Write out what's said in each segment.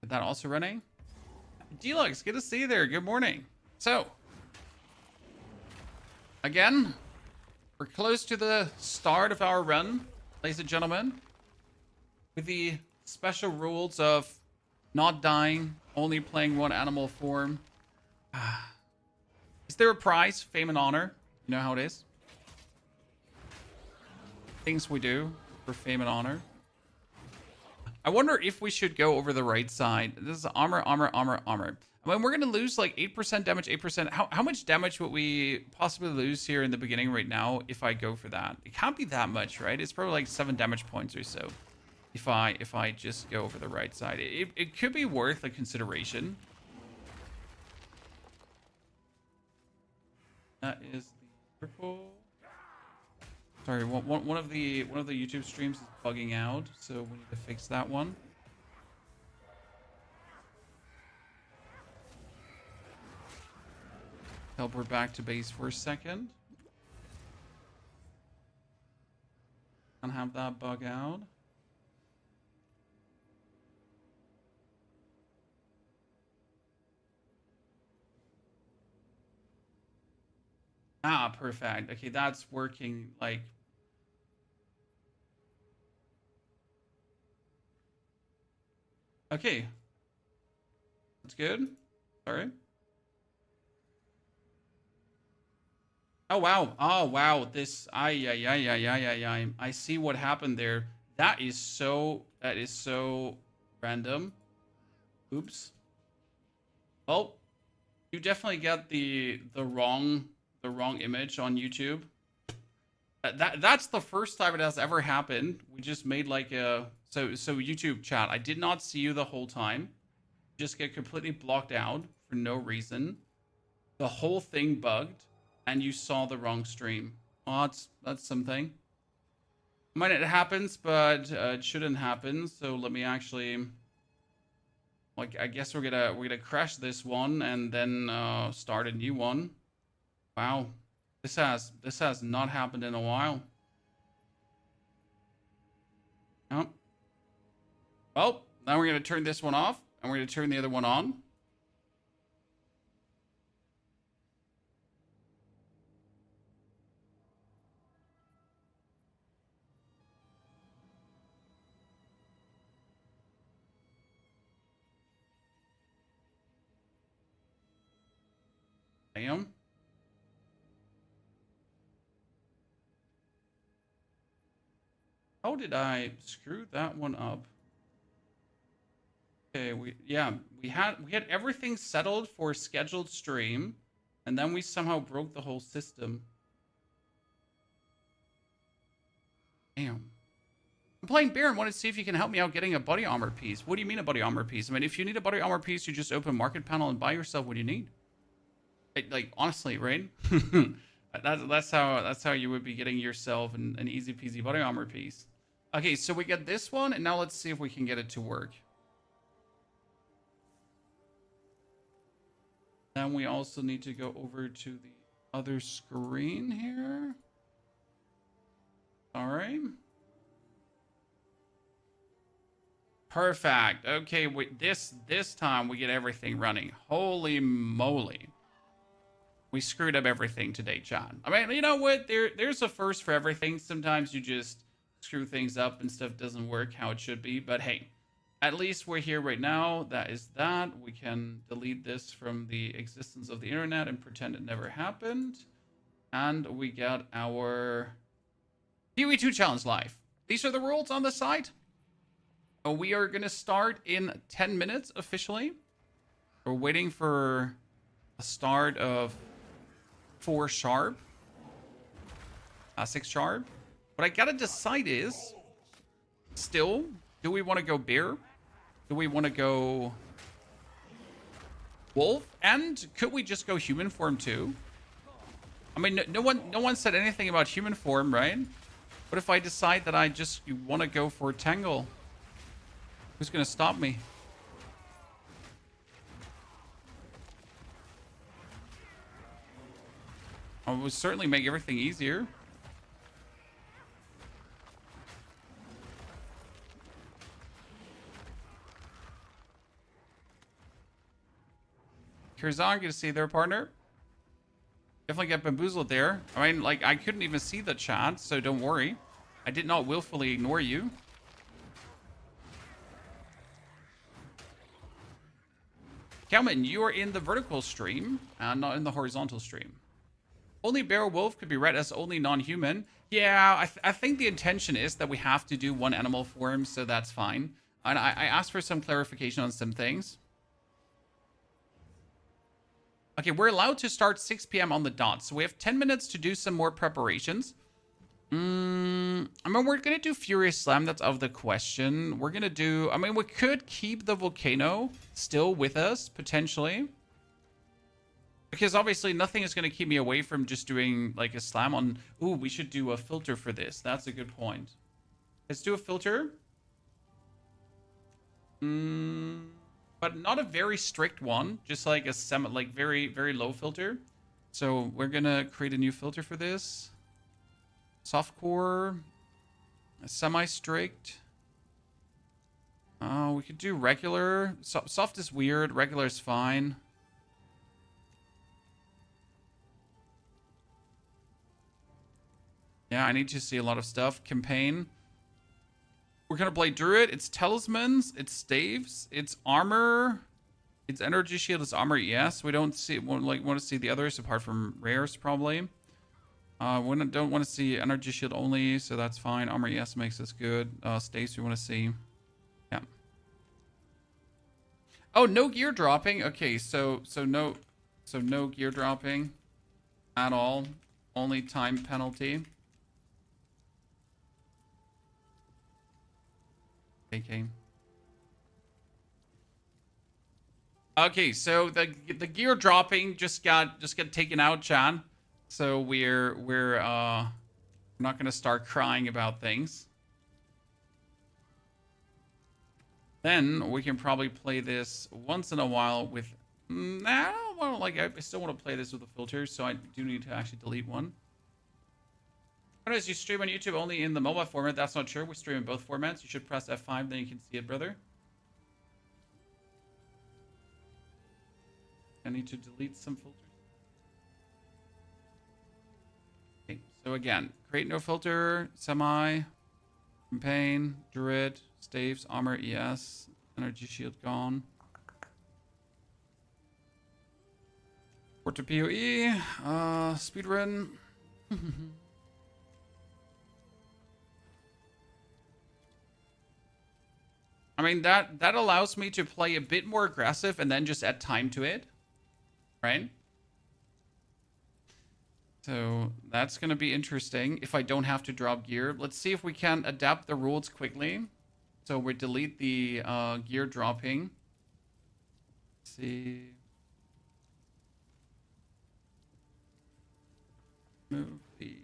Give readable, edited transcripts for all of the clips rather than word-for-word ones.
Is that also running? Deluxe, good to see you there. Good morning. So, again, we're close to the start of our run, ladies and gentlemen, with the special rules of not dying, only playing one animal form. Is there a prize? Fame and honor. You know how it is. Things we do for fame and honor. I wonder if we should go over the right side. This is armor. I mean, we're going to lose like 8% damage, 8%. How much damage would we possibly lose here in the beginning right now if I go for that? It can't be that much, right? It's probably like 7 damage points or so if I just go over the right side. It could be worth a consideration. That is the purple. Sorry, one of the YouTube streams is bugging out, so we need to fix that one. Teleport back to base for a second. And have that bug out. Ah, perfect. Okay, that's working like... Okay. That's good. Sorry. Oh, wow. Oh, wow. This... I see what happened there. That is so random. Oops. Well, you definitely get the wrong image on YouTube. That's the first time it has ever happened. We just made like a... So YouTube chat, I did not see you the whole time. Just get completely blocked out for no reason. The whole thing bugged, and you saw the wrong stream. Oh, that's something. I mean, it happens, but it shouldn't happen. So let me actually... Like, I guess we're gonna crash this one and then start a new one. Wow, this has not happened in a while. Oh. Well, now we're gonna turn this one off and we're gonna turn the other one on. Damn. How did I screw that one up? Okay, we had everything settled for scheduled stream, and then we somehow broke the whole system. Damn. I'm playing Bear and want to see if you can help me out getting a body armor piece. What do you mean a body armor piece? I mean, if you need a body armor piece, you just open market panel and buy yourself what you need. Like honestly, right? that's how you would be getting yourself an easy peasy body armor piece. Okay, so we get this one, and now let's see if we can get it to work. Then we also need to go over to the other screen here. All right. Perfect. Okay, this time we get everything running. Holy moly. We screwed up everything today, John. I mean, you know what? There's a first for everything. Sometimes you just screw things up and stuff doesn't work how it should be. But hey, at least we're here right now. That is that. We can delete this from the existence of the internet and pretend it never happened. And we got our POE 2 challenge live. These are the rules on the site. We are going to start in 10 minutes officially. We're waiting for a start of 4 sharp. 6 sharp. What I got to decide is, still, do we want to go bear? Do we want to go wolf? And could we just go human form too? I mean, no one said anything about human form, right? What if I decide that I just want to go for Tangle? Who's going to stop me? I would certainly make everything easier. Curzon, good to see you there, partner. Definitely get bamboozled there. I mean, like, I couldn't even see the chat, so don't worry. I did not willfully ignore you. Kelman, you are in the vertical stream, and not in the horizontal stream. Only Bear Wolf could be read as only non-human. Yeah, I think the intention is that we have to do one animal form, so that's fine. And I asked for some clarification on some things. Okay, we're allowed to start 6 p.m. on the dot, so we have 10 minutes to do some more preparations. I mean, we're going to do Furious Slam. That's out of the question. We're going to do... I mean, we could keep the Volcano still with us, potentially. Because obviously nothing is going to keep me away from just doing, like, a slam on... Ooh, we should do a filter for this. That's a good point. Let's do a filter. But not a very strict one. Just like a very, very low filter. So we're going to create a new filter for this. Softcore, semi-strict. We could do regular. Soft is weird. Regular is fine. Yeah, I need to see a lot of stuff. Campaign. We're gonna play Druid. It's Talismans. It's Staves. It's Armor. It's Energy Shield. It's Armor. Yes, we don't see want to see the others apart from rares probably. We don't want to see Energy Shield only, so that's fine. Armor, yes, makes us good. Stace, we want to see. Yeah. Oh, no gear dropping. Okay, so no gear dropping at all. Only time penalty. Okay. Okay, so the gear dropping just got taken out, Chan. So we're not gonna start crying about things. Then we can probably play this once in a while with. I still want to play this with a filter, so I do need to actually delete one. Notice you stream on YouTube only in the mobile format. That's not true. We stream in both formats. You should press F5, then you can see it, brother. I need to delete some filters. Okay, so again, create no filter, semi, campaign, druid, staves, armor, ES, energy shield gone. Port to POE, speedrun. I mean, that allows me to play a bit more aggressive and then just add time to it. Right? So that's going to be interesting if I don't have to drop gear. Let's see if we can adapt the rules quickly. So we delete the gear dropping. Let's see. Move the...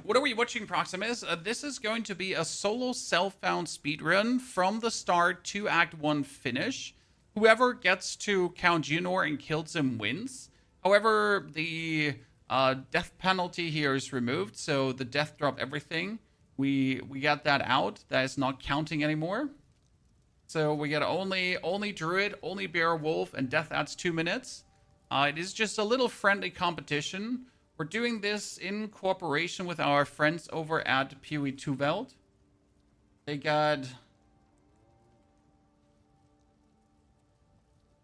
What are we watching, Proximus? This is going to be a solo self-found speedrun from the start to Act 1 finish. Whoever gets to Count Junor and kills him wins. However, the death penalty here is removed, so the death drop everything. We got that out. That is not counting anymore. So we get only Druid, only Bear Wolf, and death adds 2 minutes. It is just a little friendly competition. We're doing this in cooperation with our friends over at POE 2 Welt. They got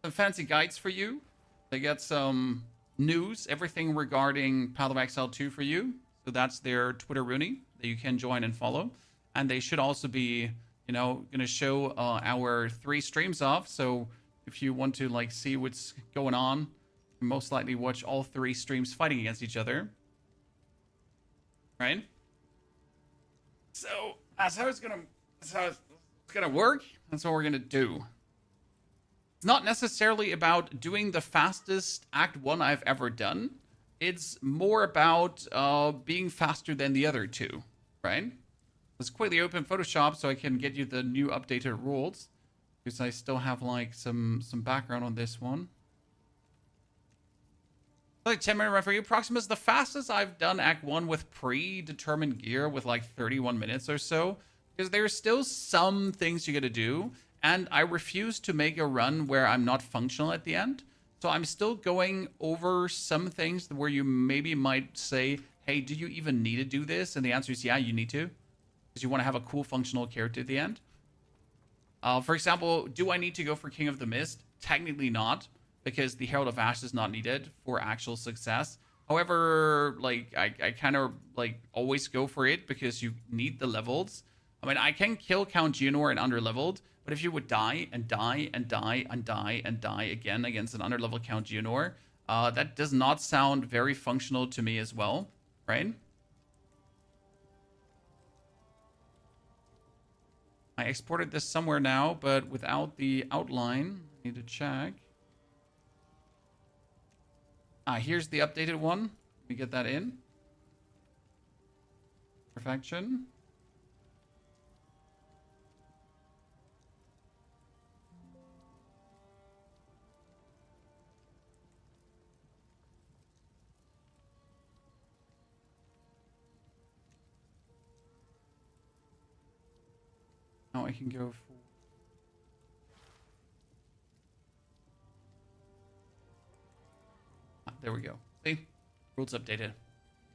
some fancy guides for you. They got some news, everything regarding Path of Exile 2 for you. So that's their Twitter Rooney that you can join and follow. And they should also be, you know, going to show our 3 streams off. So if you want to like see what's going on, most likely watch all 3 streams fighting against each other. Right? So that's how it's gonna work. That's what we're gonna do. It's not necessarily about doing the fastest Act 1 I've ever done. It's more about being faster than the other 2, right? Let's quickly open Photoshop so I can get you the new updated rules, because I still have like some background on this one. Like 10-minute run for you. Proximus, the fastest I've done Act 1 with predetermined gear with like 31 minutes or so. Because there's still some things you gotta do. And I refuse to make a run where I'm not functional at the end. So I'm still going over some things where you maybe might say, hey, do you even need to do this? And the answer is yeah, you need to. Because you want to have a cool functional character at the end. For example, do I need to go for King of the Mist? Technically not, because the Herald of Ash is not needed for actual success. However, like I kind of like always go for it because you need the levels. I mean, I can kill Count Geonor and underleveled, but if you would die and die and die and die and die again against an underleveled Count Geonor, that does not sound very functional to me as well, right? I exported this somewhere now, but without the outline. I need to check. Here's the updated one. Let me get that in. Perfection. Now I can go for... there we go. See? Rules updated.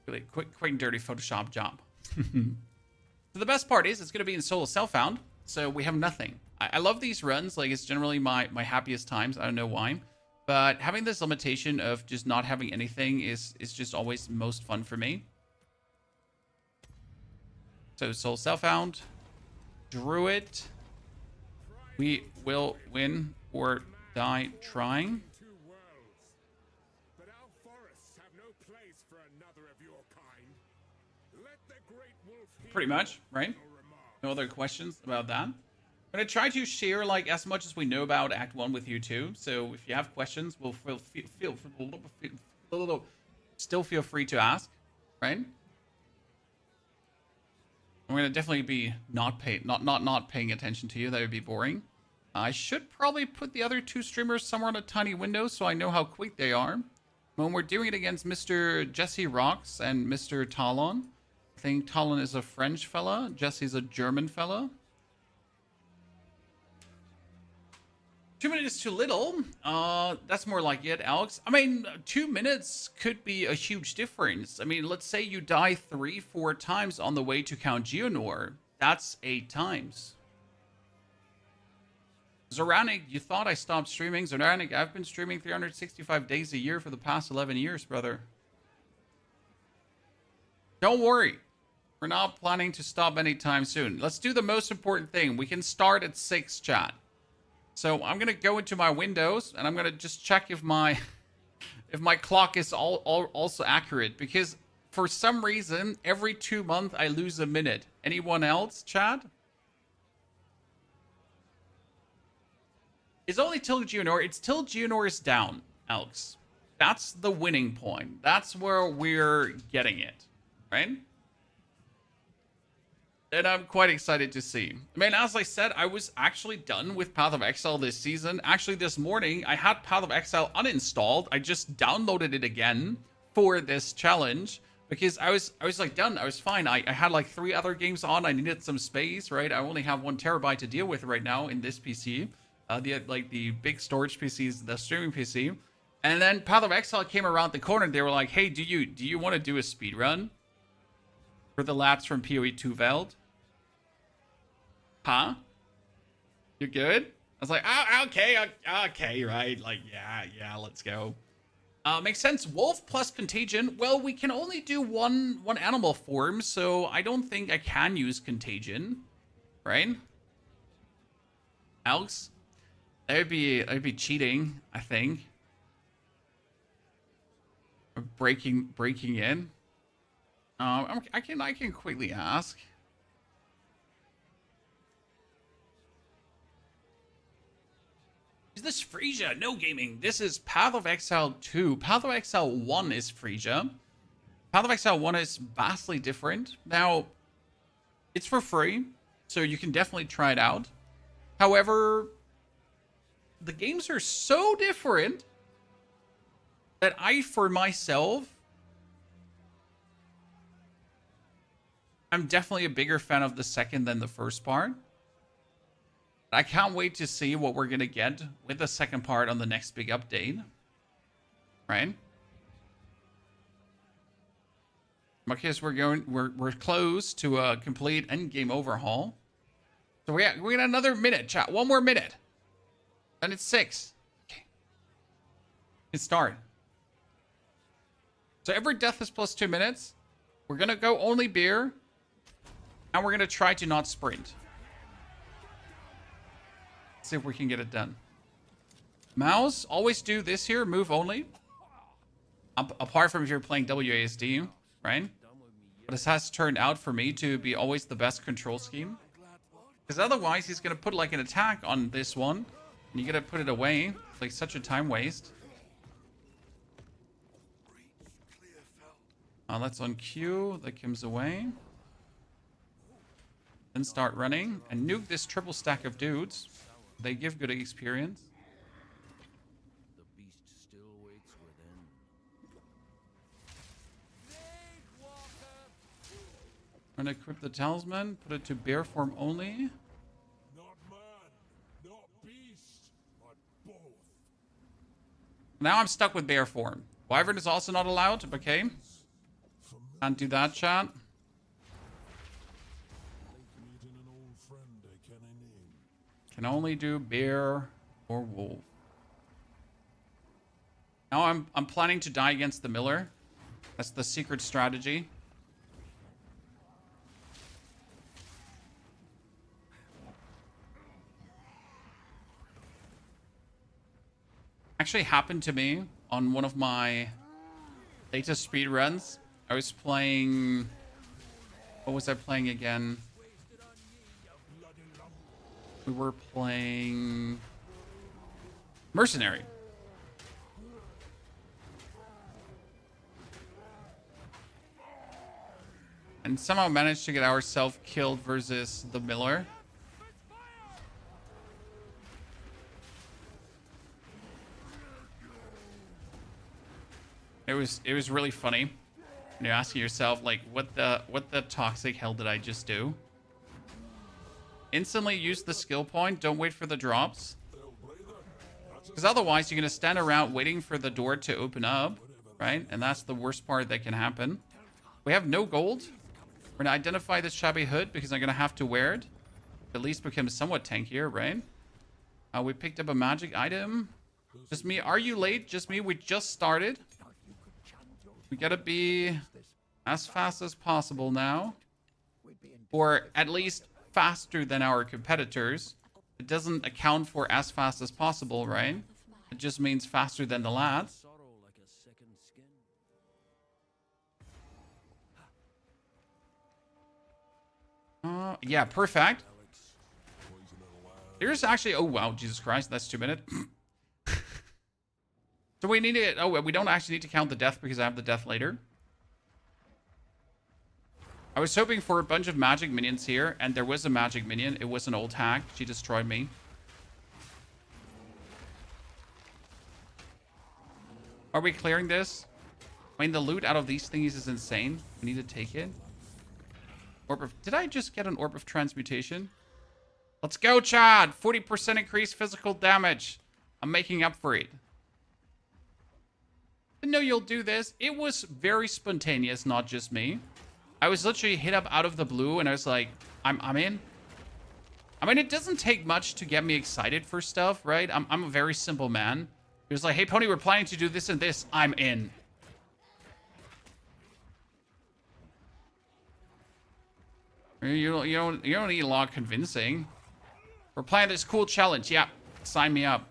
Really quick and dirty Photoshop job. So the best part is it's going to be in solo self-found, so we have nothing. I love these runs. Like, it's generally my happiest times. I don't know why. But having this limitation of just not having anything is just always most fun for me. So solo self-found. Druid. We will win or die trying. Pretty much, right? No other questions about that. I'm going to try to share like as much as we know about Act 1 with you too. So if you have questions, we'll still feel free to ask, right? I'm going to definitely be not paying attention to you. That would be boring. I should probably put the other two streamers somewhere in a tiny window so I know how quick they are. When we're doing it against Mr. Jesse Rocks and Mr. Talon. I think Talon is a French fella. Jesse's a German fella. 2 minutes too little. That's more like it, Alex. I mean, 2 minutes could be a huge difference. I mean, let's say you die 3-4 times on the way to Count Geonor. That's 8 times. Zoranic, you thought I stopped streaming. Zoranic, I've been streaming 365 days a year for the past 11 years, brother. Don't worry. We're not planning to stop anytime soon. Let's do the most important thing. We can start at 6, chat. So I'm going to go into my windows and I'm going to just check if my clock is also accurate. Because for some reason, every 2 months, I lose a minute. Anyone else, chat? It's only till Geonor. It's till Geonor is down, Alex. That's the winning point. That's where we're getting it, right? And I'm quite excited to see. I mean, as I said, I was actually done with Path of Exile this season. Actually, this morning, I had Path of Exile uninstalled. I just downloaded it again for this challenge because I was like done. I was fine. I had like 3 other games on. I needed some space, right? I only have 1 terabyte to deal with right now in this PC. The big storage PC is the streaming PC. And then Path of Exile came around the corner. They were like, "Hey, do you want to do a speed run for the lads from POE 2 Veld?" Huh? You're good? I was like, "Oh, okay, right? Like, yeah, let's go." Makes sense. Wolf plus Contagion. Well, we can only do one animal form, so I don't think I can use Contagion, right? Alex, that'd be cheating, I think. Or breaking in. I can quickly ask. Is this Frisia? No gaming. This is Path of Exile 2. Path of Exile 1 is Frisia. Path of Exile 1 is vastly different. Now, it's for free, so you can definitely try it out. However, the games are so different that I, for myself, I'm definitely a bigger fan of the second than the first part. I can't wait to see what we're going to get with the second part on the next big update. Right? Because we're close to a complete endgame overhaul. So we got another minute, chat. One more minute. And it's 6. Okay. Let's start. So every death is plus 2 minutes. We're going to go only beer. And we're going to try to not sprint. Let's see if we can get it done. Mouse, always do this here. Move only. Apart from if you're playing WASD, right? But this has turned out for me to be always the best control scheme. Because otherwise, he's going to put like an attack on this one. And you got to put it away. It's like such a time waste. Let's on Q. That comes away. Then start running. And nuke this triple stack of dudes. They give good experience. I'm gonna equip the talisman, put it to bear form only. Not man, not beast, but both. Now I'm stuck with bear form. Wyvern is also not allowed, okay? Can't do that, chat. Can only do bear or wolf. Now I'm planning to die against the Miller. That's the secret strategy. Actually happened to me on one of my latest speed runs. I was playing... What was I playing again? We were playing... Mercenary. And somehow managed to get ourselves killed versus the Miller. It was really funny. And you're asking yourself, like, what the toxic hell did I just do? Instantly use the skill point. Don't wait for the drops. Because otherwise, you're going to stand around waiting for the door to open up, right? And that's the worst part that can happen. We have no gold. We're going to identify this shabby hood because I'm going to have to wear it. At least become somewhat tankier, right? We picked up a magic item. Just me. Are you late? Just me. We just started. We gotta be as fast as possible now. Or at least faster than our competitors. It doesn't account for as fast as possible, right? It just means faster than the lads. Yeah, perfect. Here's actually... Oh, wow. Jesus Christ. That's 2 minutes. So we need to... Oh, we don't actually need to count the death because I have the death later. I was hoping for a bunch of magic minions here, and there was a magic minion. It was an old hack. She destroyed me. Are we clearing this? I mean, the loot out of these things is insane. We need to take it. Orb of... Did I just get an Orb of Transmutation? Let's go, Chad! 40% increased physical damage. I'm making up for it. Didn't know you'll do this. It was very spontaneous, not just me. I was literally hit up out of the blue, and I was like, I'm in. I mean, it doesn't take much to get me excited for stuff, right? I'm a very simple man. He was like, hey, Pony, we're planning to do this and this. I'm in. You don't need a lot of convincing. We're playing this cool challenge. Yeah, sign me up.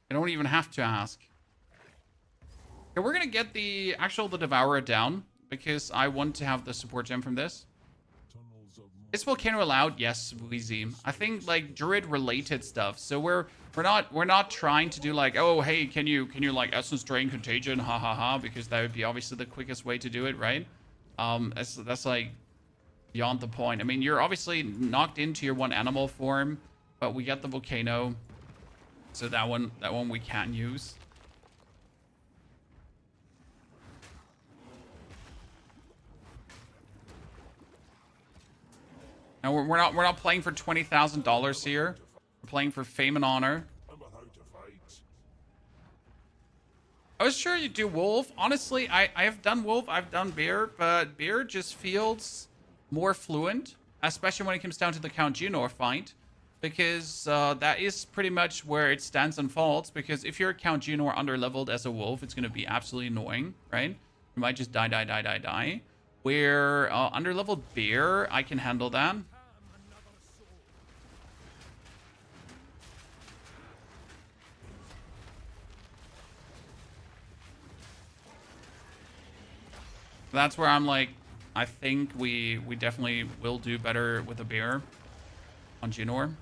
I don't even have to ask. Okay, we're gonna get the Devourer down because I want to have the support gem from this. Is Volcano allowed? Yes, Wheezy. I think like Druid related stuff. So we're not trying to do like, oh hey, can you like Essence Drain Contagion, ha ha ha, because that would be obviously the quickest way to do it, right? That's like beyond the point. I mean, you're obviously knocked into your one animal form, but we get the Volcano. So that one we can use. And we're not playing for $20,000 here. We're playing for fame and honor. I'm about to fight. I was sure you'd do Wolf. Honestly, I have done Wolf, I've done Bear, but Bear just feels more fluent, especially when it comes down to the Count Junor fight, because that is pretty much where it stands and falls, because if you're a Count Junor under-leveled as a Wolf, it's going to be absolutely annoying, right? You might just die. Where under-leveled Bear, I can handle that. That's where I'm like, I think we definitely will do better with a Bear on Junor.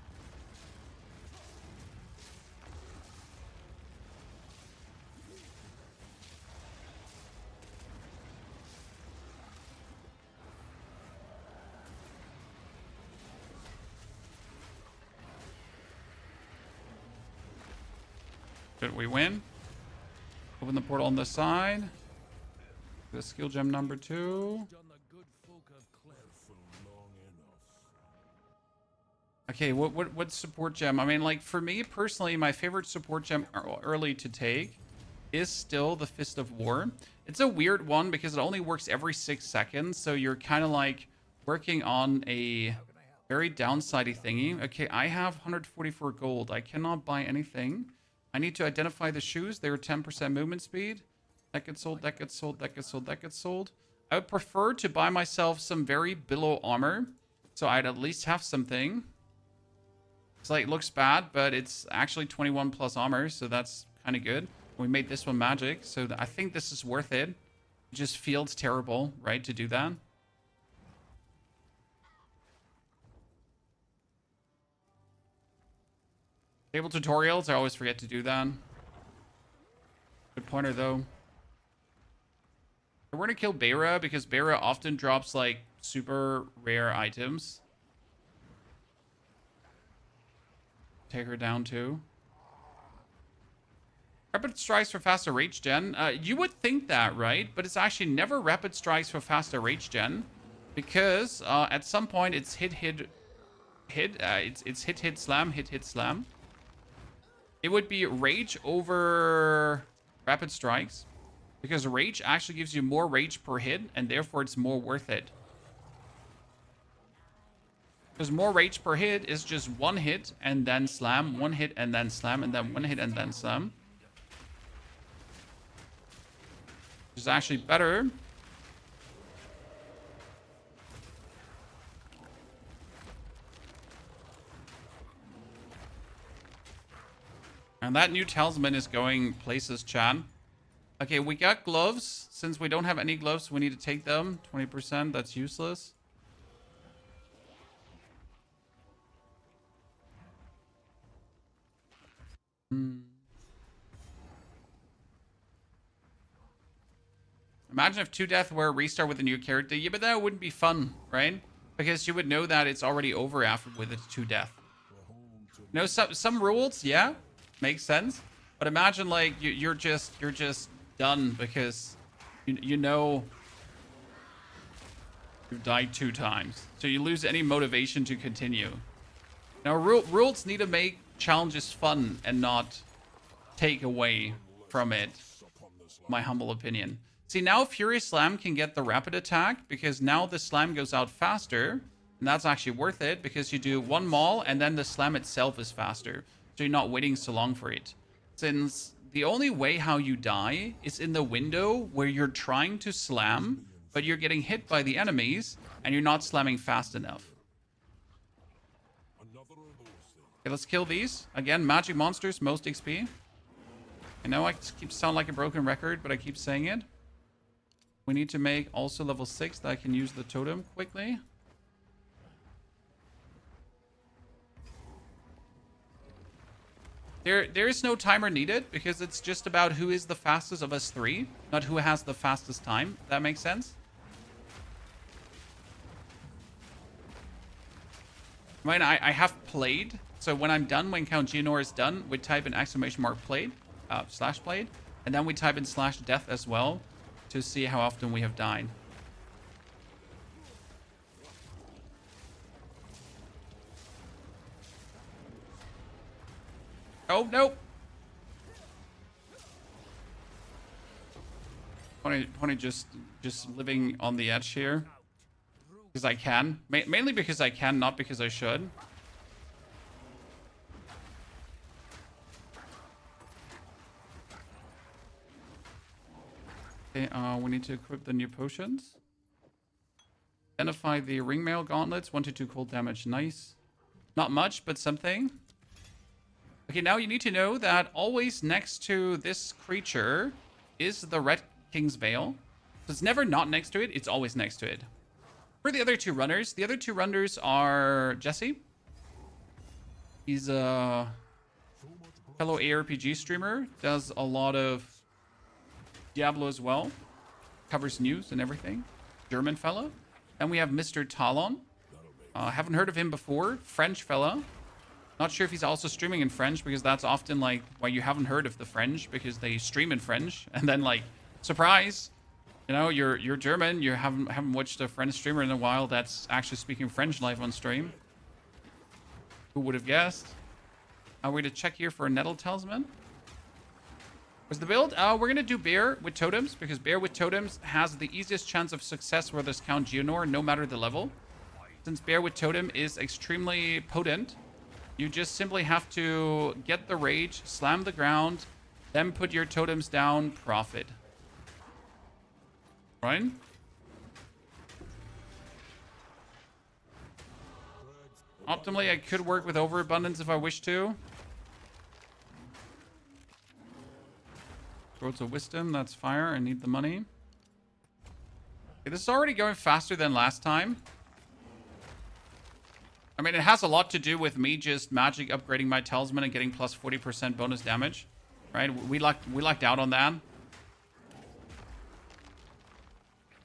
Should we win? Open the portal on this side. The skill gem number 2. Okay, what support gem? I mean, like, for me personally, my favorite support gem early to take is still the Fist of War. It's a weird one because it only works every 6 seconds, so you're kind of like working on a very downsidey thingy. Okay, I have 144 gold. I cannot buy anything. I need to identify the shoes. They're 10% movement speed. That gets sold, that gets sold, that gets sold, that gets sold. I would prefer to buy myself some very below armor, so I'd at least have something. It's like, it looks bad, but it's actually 21 plus armor, so that's kind of good. We made this one magic, so I think this is worth it. It just feels terrible, right, to do that. Table tutorials, I always forget to do that. Good pointer, though. We're gonna kill Beira because Beira often drops like super rare items. Take her down too. Rapid strikes for faster rage gen. You would think that, right? But it's actually never rapid strikes for faster rage gen, because at some point it's hit slam. It would be rage over rapid strikes, because rage actually gives you more rage per hit, and therefore it's more worth it. Because more rage per hit is just one hit and then slam, one hit and then slam, and then one hit and then slam. Which is actually better. And that new talisman is going places, chat. Okay, we got gloves. Since we don't have any gloves, we need to take them. 20%, that's useless. Imagine if 2 death were a restart with a new character. Yeah, but that wouldn't be fun, right? Because you would know that it's already over after with a 2 death. You know, some rules, yeah, makes sense. But imagine like you're just done because you know you've died 2 times, so you lose any motivation to continue. Now rules need to make challenges fun and not take away from it, my humble opinion. See, now Furious Slam can get the rapid attack because now the slam goes out faster, and that's actually worth it because you do 1 maul and then the slam itself is faster, so you're not waiting so long for it. Since the only way how you die is in the window where you're trying to slam, but you're getting hit by the enemies and you're not slamming fast enough. Okay, let's kill these. Again, magic monsters, most XP. I know I keep sound like a broken record, but I keep saying it. We need to make also level 6 that I can use the totem quickly. There is no timer needed because it's just about who is the fastest of us 3, not who has the fastest time. That makes sense? I mean, I have played So when I'm done, when Count Geonor is done, we type in exclamation mark played, slash played, and then we type in slash death as well to see how often we have died. Oh, no. Funny just living on the edge here. Because I can. Mainly because I can, not because I should. Okay, we need to equip the new potions. Identify the ringmail gauntlets. 1 to 2 cold damage. Nice. Not much, but something. Okay, now you need to know that always next to this creature is the Red King's Veil. So it's never not next to it. It's always next to it. For the other two runners, are Jesse. He's a fellow ARPG streamer. Does a lot of Diablo as well. Covers news and everything. German fella. And we have Mr. Talon. Haven't heard of him before. French fella. Not sure if he's also streaming in French, because that's often like why you haven't heard of the French, because they stream in French. And then like, surprise, you know, you're German. You haven't watched a French streamer in a while that's actually speaking French live on stream. Who would have guessed? We're going to check here for a Nettle Talisman. What's the build? We're going to do Bear with Totems, because Bear with Totems has the easiest chance of success where there's Count Geonor, no matter the level. Since Bear with Totem is extremely potent, you just simply have to get the rage, slam the ground, then put your totems down, profit. Right? Optimally, I could work with overabundance if I wish to. Throats of Wisdom, that's fire. I need the money. Okay, this is already going faster than last time. I mean, it has a lot to do with me just magic upgrading my talisman and getting plus 40% bonus damage. Right? We lucked out on that.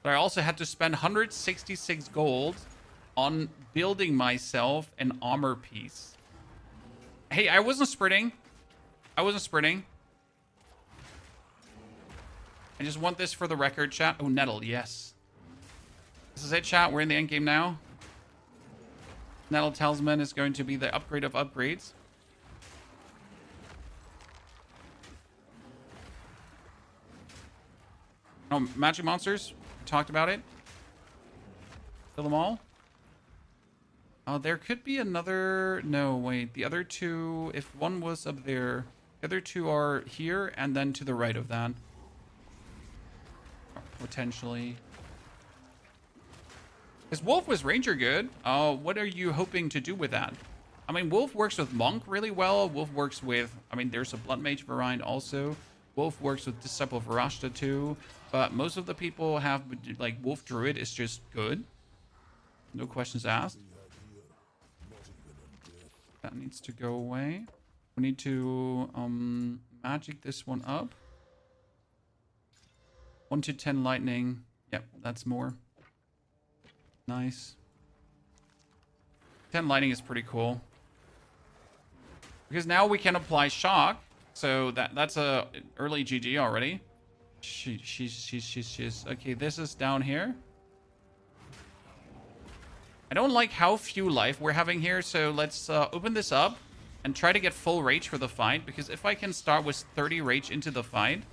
But I also had to spend 166 gold on building myself an armor piece. Hey, I wasn't sprinting. I just want this for the record, chat. Oh, Nettle, yes. This is it, chat. We're in the end game now. Nettle Talisman is going to be the upgrade of upgrades. Oh, magic monsters. We talked about it. Kill them all. There could be another... No, wait. The other two... If one was up there... The other two are here and then to the right of that. Potentially. Is Wolf with Ranger good? What are you hoping to do with that? I mean, Wolf works with Monk really well. Wolf works with... I mean, there's a Blood Mage variant also. Wolf works with Disciple of Varashta too. But most of the people have... Like, Wolf Druid is just good. No questions asked. That needs to go away. We need to magic this one up. 1 to 10 lightning. Yep, that's more. Nice. 10 lightning is pretty cool. Because now we can apply shock. So that's a early GG already. She's okay, this is down here. I don't like how few life we're having here, so let's open this up and try to get full rage for the fight, because if I can start with 30 rage into the fight,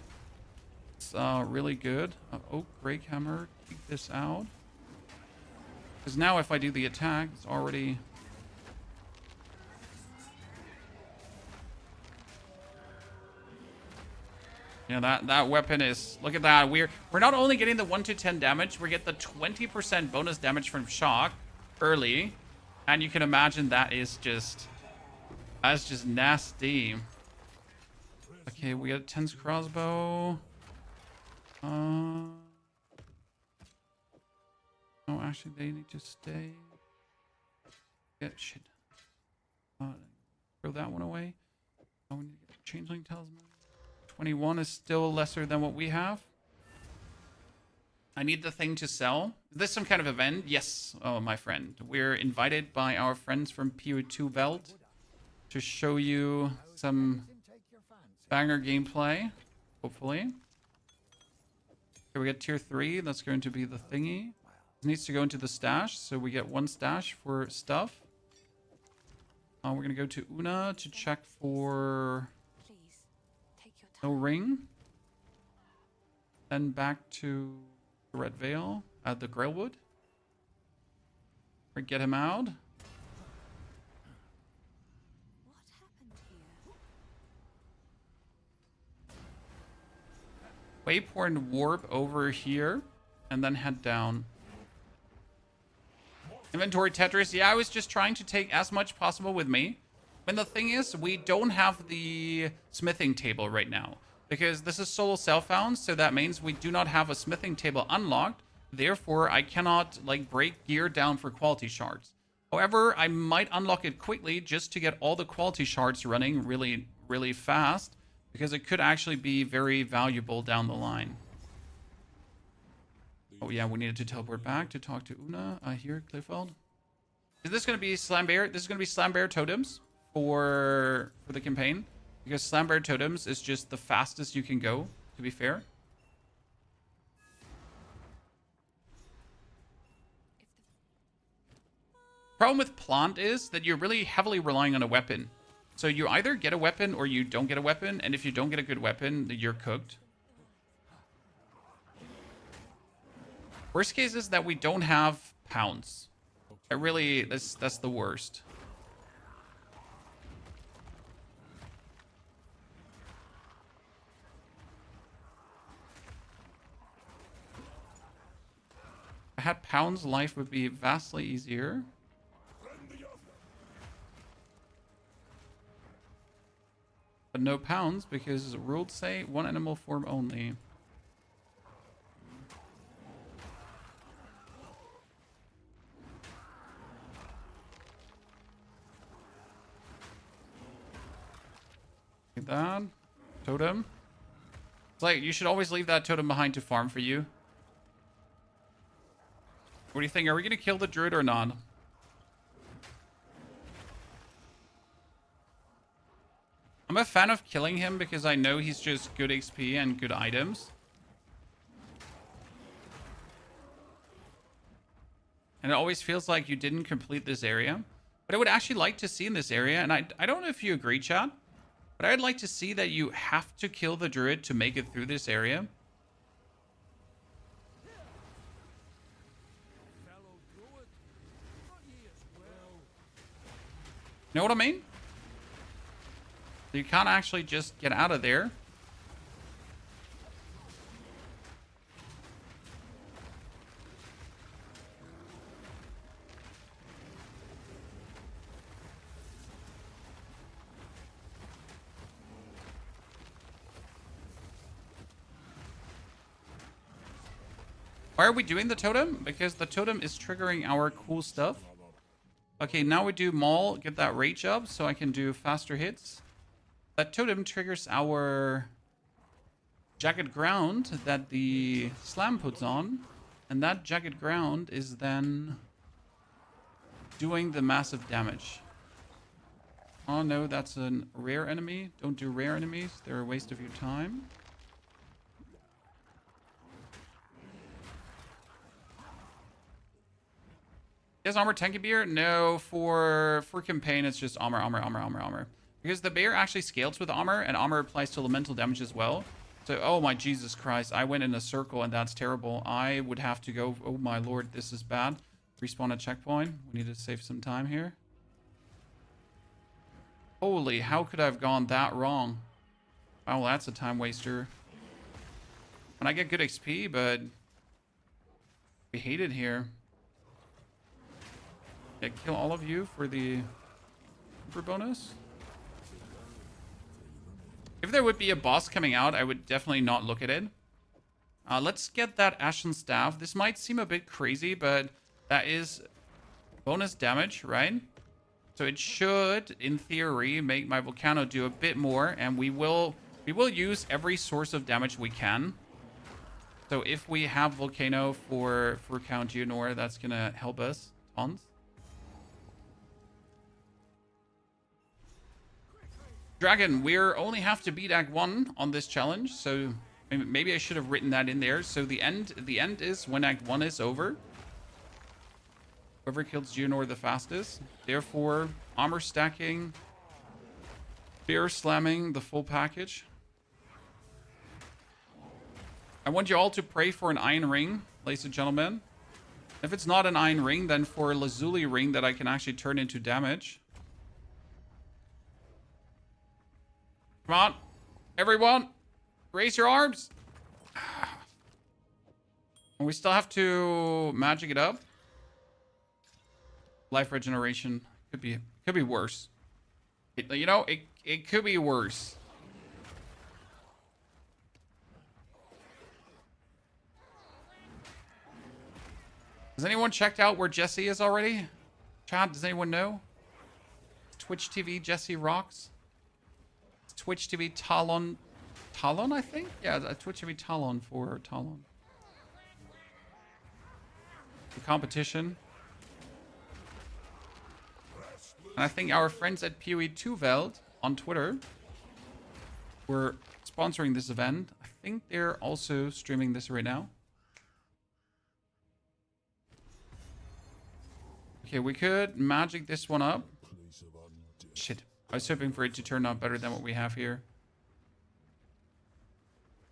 it's really good. Oak Break Hammer, keep this out. Because now if I do the attack, it's already... Yeah, that weapon is... Look at that. We're not only getting the 1 to 10 damage, we get the 20% bonus damage from shock early. And you can imagine that is just... That's just nasty. Okay, we got a tense crossbow. Oh, actually, they need to stay. Yeah, shit. Throw that one away. Oh, we need to get a changeling talisman. 21 is still lesser than what we have. I need the thing to sell. Is this some kind of event? Yes, oh, my friend. We're invited by our friends from PO2 Welt to show you some banger gameplay, hopefully. Okay, we get tier 3. That's going to be the thingy. This needs to go into the stash, so we get 1 stash for stuff. We're going to go to Una to check for no ring. Then back to the Red Veil at the Grailwood. Or get him out. What happened here? Waypoint warp over here and then head down. Inventory Tetris. Yeah, I was just trying to take as much possible with me. And the thing is, we don't have the smithing table right now because this is solo self-found, so that means we do not have a smithing table unlocked. Therefore, I cannot like break gear down for quality shards. However, I might unlock it quickly just to get all the quality shards running really, really fast because it could actually be very valuable down the line. Oh yeah, we needed to teleport back to talk to Una here, Cliffeld. Is this going to be Slam Bear? This is going to be Slam Bear totems for the campaign because Slam Bear totems is just the fastest you can go, to be fair. Problem with plant is that you're really heavily relying on a weapon. So you either get a weapon or you don't get a weapon, and if you don't get a good weapon, you're cooked. Worst case is that we don't have pounds. That's the worst. If I had pounds, life would be vastly easier. But no pounds because rules say 1 animal form only. Like that. Totem. It's like you should always leave that totem behind to farm for you. What do you think? Are we going to kill the druid or not? I'm a fan of killing him because I know he's just good XP and good items. And it always feels like you didn't complete this area. But I would actually like to see in this area, and I don't know if you agree, chat, but I'd like to see that you have to kill the druid to make it through this area. You know what I mean? You can't actually just get out of there. Why are we doing the totem? Because the totem is triggering our cool stuff. Okay, now we do Maul, get that rage up so I can do faster hits. That totem triggers our jagged ground that the slam puts on. And that jagged ground is then doing the massive damage. Oh no, that's a rare enemy. Don't do rare enemies. They're a waste of your time. Is armor tanky beer? No, for campaign it's just armor. Because the bear actually scales with armor, and armor applies to elemental damage as well. So, oh my Jesus Christ, I went in a circle and that's terrible. I would have to go, oh my lord, this is bad. Respawn a checkpoint. We need to save some time here. Holy, how could I have gone that wrong? Wow, that's a time waster. When I get good XP, but we hate it here. Yeah, kill all of you for the super bonus. If there would be a boss coming out, I would definitely not look at it. Let's get that Ashen Staff. This might seem a bit crazy, but that is bonus damage, right? So it should, in theory, make my Volcano do a bit more, and we will use every source of damage we can. So if we have Volcano for Count Geonor, that's gonna help us tons. Dragon, we're only have to beat Act 1 on this challenge, so maybe I should have written that in there. So the end is when Act 1 is over. Whoever kills Junor the fastest. Therefore, armor stacking, spear slamming, the full package. I want you all to pray for an iron ring, ladies and gentlemen. If it's not an iron ring, then for a lazuli ring that I can actually turn into damage. Come on, everyone, raise your arms. And we still have to magic it up. Life regeneration could be worse. It could be worse. Has anyone checked out where Jesse is already? Chad, does anyone know? Twitch TV Jesse rocks. Twitch TV Talon, I think? Yeah, Twitch TV Talon for Talon. The competition. And I think our friends at POE 2 Welt on Twitter were sponsoring this event. I think they're also streaming this right now. Okay, we could magic this one up. Shit. I was hoping for it to turn out better than what we have here.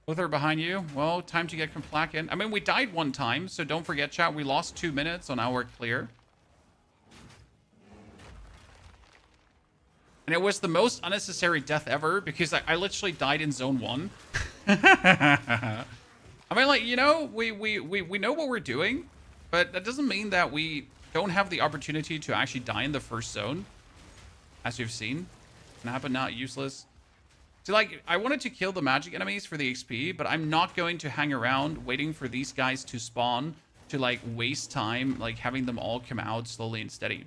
Both are behind you. Well, time to get Complacent. I mean, we died one time, so don't forget, chat. We lost 2 minutes on our clear. And it was the most unnecessary death ever because I literally died in zone 1. I mean, like, you know, we know what we're doing, but that doesn't mean that we don't have the opportunity to actually die in the first zone. As you've seen. Can happen, not useless. So, like, I wanted to kill the magic enemies for the XP, but I'm not going to hang around waiting for these guys to spawn to, like, waste time, like, having them all come out slowly and steady.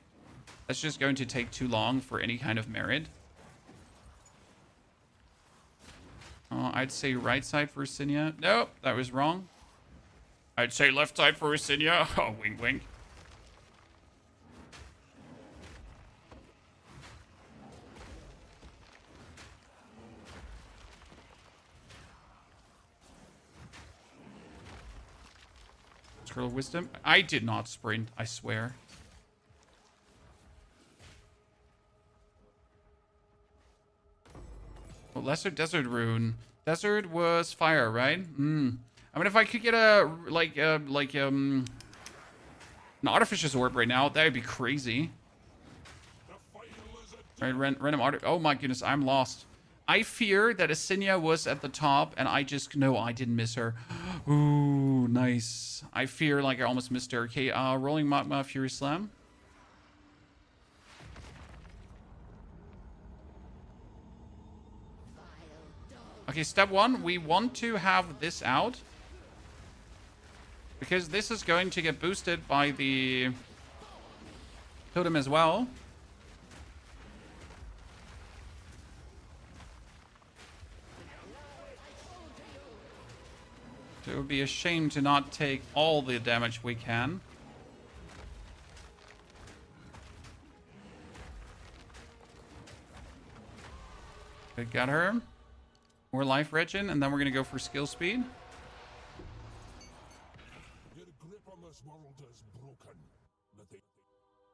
That's just going to take too long for any kind of merit. I'd say right side for Sinya. Nope, that was wrong. I'd say left side for Sinya. Oh, wink, wink. Scroll of Wisdom. I did not sprint, I swear. Well, Lesser Desert Rune. Desert was fire, right? I mean, if I could get an Artificer's Orb right now, that would be crazy. Right, random art. Oh my goodness, I'm lost. I fear that Asinia was at the top, and I didn't miss her. Ooh, nice. I fear like I almost missed her. Okay, Rolling Magma, Fury Slam. Okay, step 1, we want to have this out. Because this is going to get boosted by the totem as well. So it would be a shame to not take all the damage we can. We got her. More life regen, and then we're going to go for skill speed.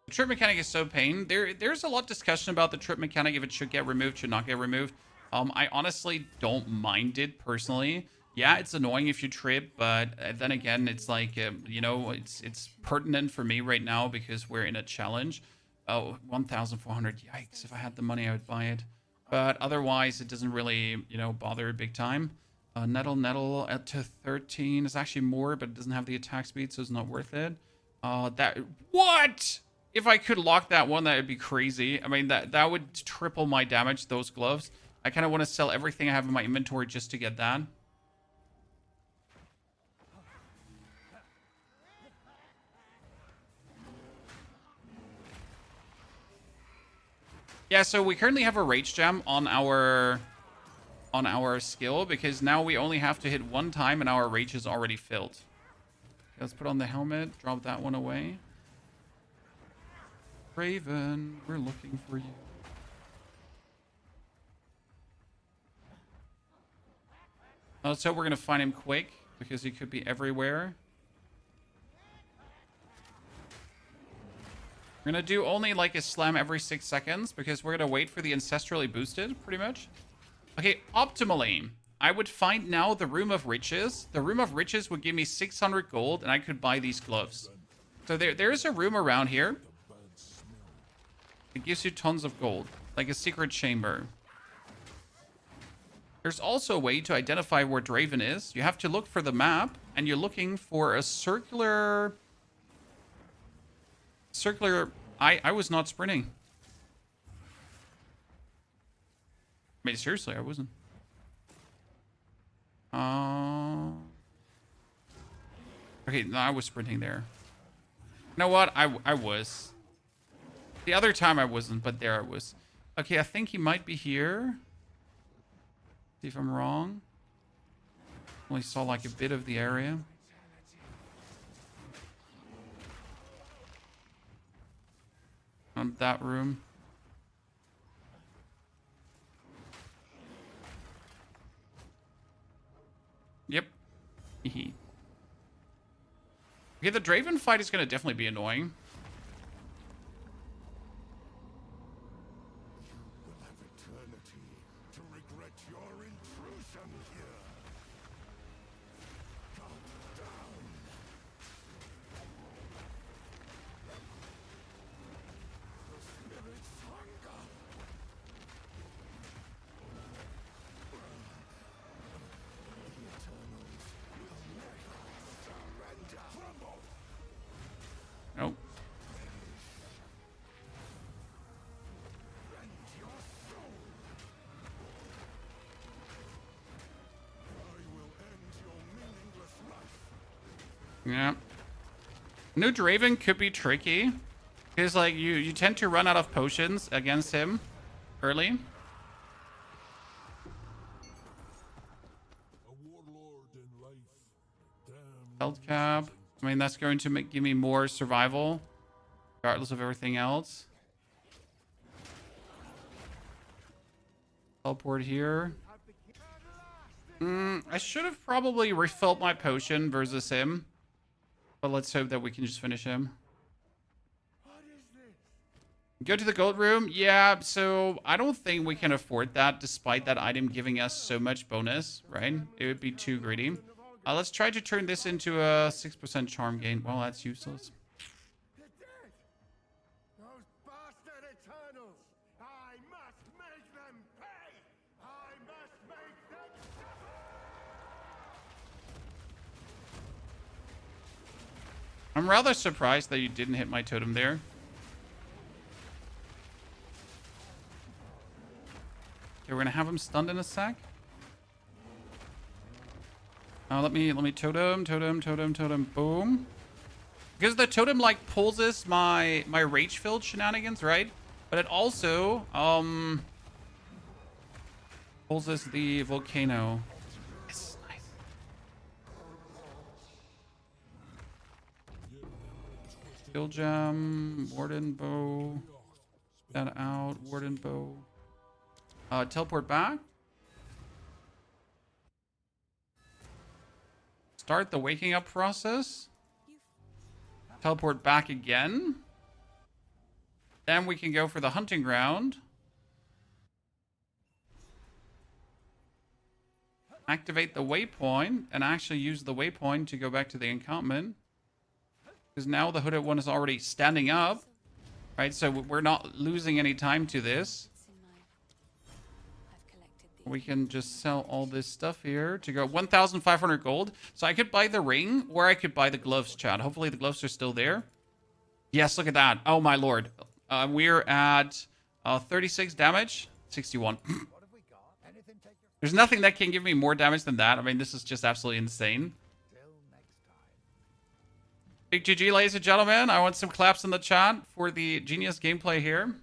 The trip mechanic is so pain. There's a lot of discussion about the trip mechanic, if it should get removed, should not get removed. I honestly don't mind it personally. Yeah, it's annoying if you trip, but then again, it's like, you know, it's pertinent for me right now because we're in a challenge. Oh, 1,400. Yikes. If I had the money, I would buy it. But otherwise, it doesn't really, you know, bother big time. Nettle at to 13 is actually more, but it doesn't have the attack speed, so it's not worth it. What? If I could lock that one, that would be crazy. I mean, that would triple my damage, those gloves. I kind of want to sell everything I have in my inventory just to get that. Yeah, so we currently have a rage gem on our skill because now we only have to hit one time and our rage is already filled. Okay, let's put on the helmet, drop that one away. Raven, we're looking for you. Let's hope we're going to find him quick, because he could be everywhere. We're going to do only like a slam every 6 seconds, because we're going to wait for the ancestrally boosted, pretty much. Okay, optimally, I would find now the Room of Riches. The Room of Riches would give me 600 gold, and I could buy these gloves. So there's a room around here. It gives you tons of gold, like a secret chamber. There's also a way to identify where Draven is. You have to look for the map, and you're looking for a circular... I was not sprinting. I mean, seriously, I wasn't. Okay, no, I was sprinting there. You know what? I was. The other time I wasn't, but there I was. Okay, I think he might be here. See if I'm wrong. Only saw like a bit of the area. That room. Yep. Okay, the Draven fight is going to definitely be annoying. Will have eternity to regret your intrusion here. Come down. The spirit's hunger. The Eternals will never surrender. Tremble. Nope. Rend your soul. I will end your meaningless life. Yeah. New Draven could be tricky. Because, like, you tend to run out of potions against him early. A warlord in life. Damn. Health cap. I mean, that's going to give me more survival. Regardless of everything else. Teleport here. I should have probably refilled my potion versus him. But let's hope that we can just finish him. Go to the gold room? Yeah, so I don't think we can afford that despite that item giving us so much bonus, right? It would be too greedy. Let's try to turn this into a 6% charm gain. Well, that's useless. They're dead. Those bastard Eternals. I must make them pay. I must make them suffer. I'm rather surprised that you didn't hit my totem there. Okay, we're gonna have him stunned in a sec. Let me totem, boom. Because the totem like pulls my rage filled shenanigans, right? But it also pulls the volcano. Yes, nice. Kill gem, warden bow. That out, warden bow. Teleport back. Start the waking up process. Teleport back again. Then we can go for the hunting ground. Activate the waypoint and actually use the waypoint to go back to the encampment. Because now the hooded one is already standing up. Right, so we're not losing any time to this. We can just sell all this stuff here to go 1,500 gold. So I could buy the ring or I could buy the gloves, chat. Hopefully the gloves are still there. Yes, look at that. Oh, my lord. We're at 36 damage, 61. There's nothing that can give me more damage than that. I mean, this is just absolutely insane. Big GG, ladies and gentlemen. I want some claps in the chat for the genius gameplay here.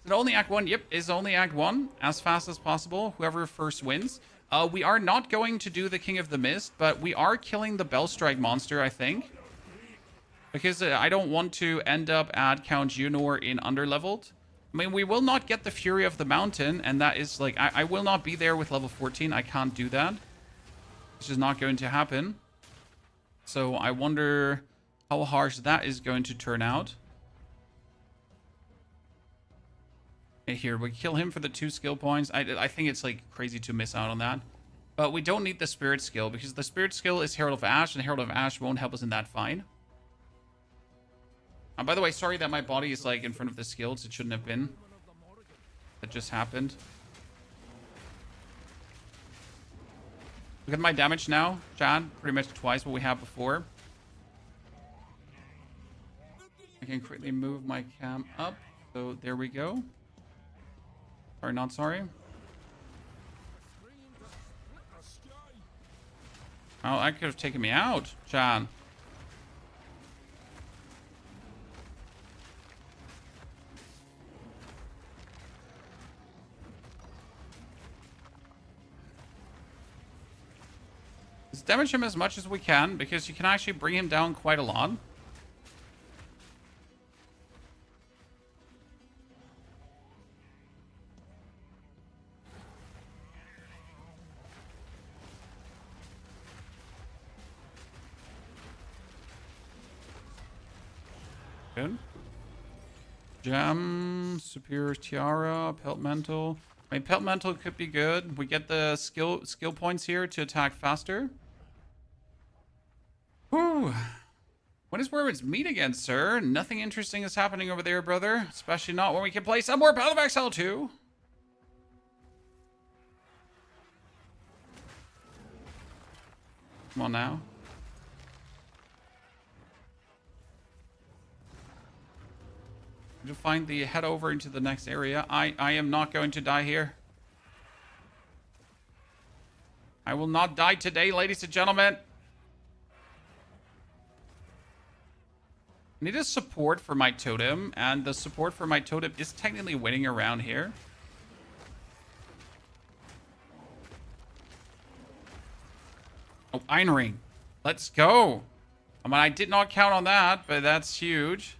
Is it only Act 1? Yep, it's only Act 1. As fast as possible. Whoever first wins. We are not going to do the King of the Mist, but we are killing the Bellstrike monster, I think. Because I don't want to end up at Count Junor in underleveled. I mean, we will not get the Fury of the Mountain, and that is like... I will not be there with level 14. I can't do that. This is not going to happen. So I wonder how harsh that is going to turn out. Okay, here, we kill him for the 2 skill points. I think it's like crazy to miss out on that. But we don't need the spirit skill because the spirit skill is Herald of Ash, and Herald of Ash won't help us in that fight. By the way, sorry that my body is like in front of the skills. It shouldn't have been. That just happened. Look at my damage now, John. Pretty much twice what we had before. I can quickly move my cam up. So there we go. Sorry, not sorry. Oh, that could have taken me out, John. Let's damage him as much as we can, because you can actually bring him down quite a lot. Good. Gem, Superior Tiara, Pelt Mantle. I mean, Pelt Mantle could be good. We get the skill points here to attack faster. Whew. When is Werewolves meet again, sir? Nothing interesting is happening over there, brother. Especially not when we can play some more Path of Exile 2. Come on now. To find the head over into the next area. I am not going to die here. I will not die today, ladies and gentlemen. I need a support for my totem, and the support for my totem is technically waiting around here. Oh, Iron Ring. Let's go. I mean, I did not count on that, but that's huge.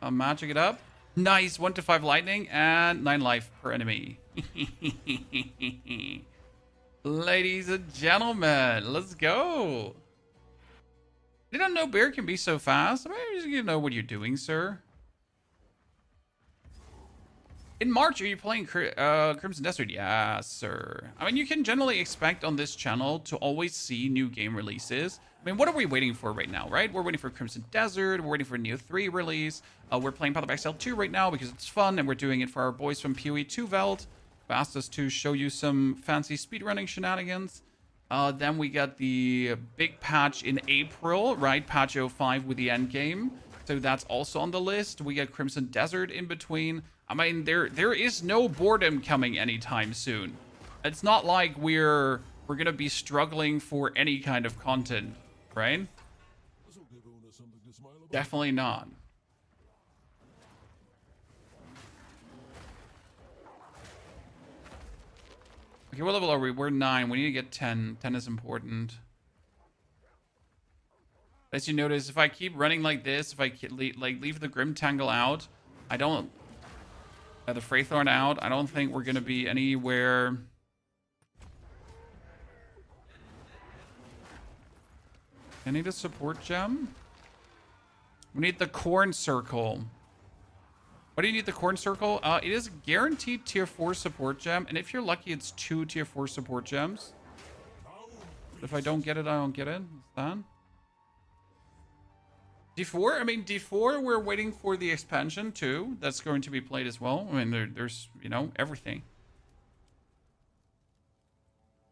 I'll magic it up. Nice. 1 to 5 lightning and 9 life per enemy. Ladies and gentlemen, let's go. Didn't know bear can be so fast. I mean, you know what you're doing, sir. In March, are you playing Crimson Desert? Yeah, sir. I mean, you can generally expect on this channel to always see new game releases. I mean, what are we waiting for right now, right? We're waiting for Crimson Desert. We're waiting for Neo 3 release. We're playing Path of Exile 2 right now because it's fun, and we're doing it for our boys from POE 2 Veld, who asked us to show you some fancy speedrunning shenanigans. Then we got the big patch in April, right? Patch 05 with the end game. So that's also on the list. We got Crimson Desert in between. I mean, there is no boredom coming anytime soon. It's not like we're gonna be struggling for any kind of content, right? Definitely not. Okay, what level are we? We're 9. We need to get 10. 10 is important. As you notice, if I keep running like this, if I leave the Grim Tangle out, I don't... the Fraythorn out, I don't think we're going to be anywhere... I need a support gem. We need the Corn Circle. What do you need the Corn Circle? It is a guaranteed tier 4 support gem. And if you're lucky, it's 2 tier 4 support gems. But if I don't get it, I don't get it. What's that? D4? I mean, D4, we're waiting for the expansion too. That's going to be played as well. I mean, there's, you know, everything.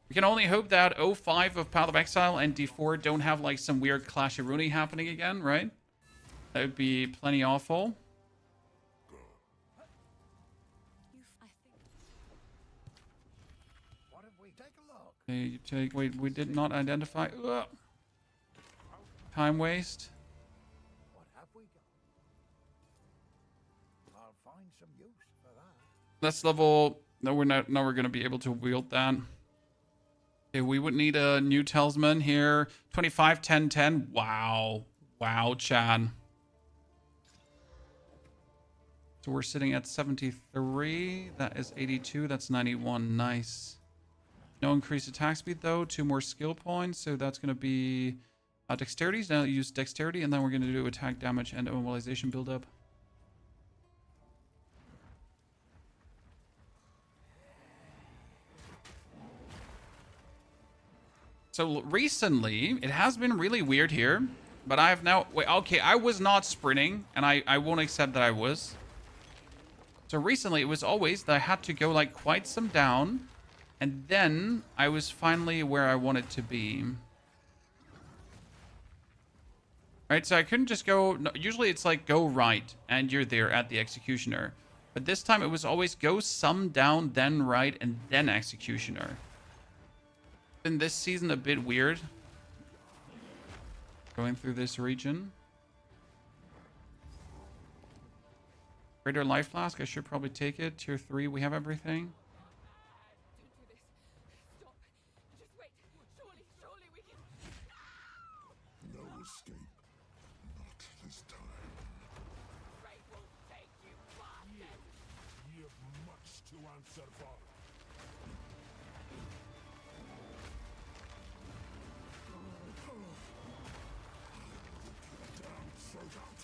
We can only hope that 05 of Path of Exile and D4 don't have like some weird Clash of Rooney happening again, right? That would be plenty awful. Okay, you take... Wait, we did not identify... Ugh. Time waste. What have we got? I'll find some use for that. Let's level... No, we're not... No, we're going to be able to wield that. Okay, we would need a new talisman here. 25, 10, 10. Wow. Wow, Chad. So we're sitting at 73. That is 82. That's 91. Nice. No increased attack speed though. 2 more skill points. So that's going to be dexterity. Now use dexterity, and then we're going to do attack damage and immobilization buildup. So recently, it has been really weird here, but I have now... Wait, okay, I was not sprinting, and I won't accept that I was. So recently, it was always that I had to go like quite some down, and then I was finally where I wanted to be. Right, so I couldn't just go... No, usually it's like go right, and you're there at the executioner. But this time it was always go some down, then right, and then executioner. In this season a bit weird. Going through this region. Greater life flask, I should probably take it. Tier 3, we have everything. Don't do this. Stop. Just wait. Surely we can. No escape. Not this time. Ray will take you, bastard. You have much to answer for. Down, throat out.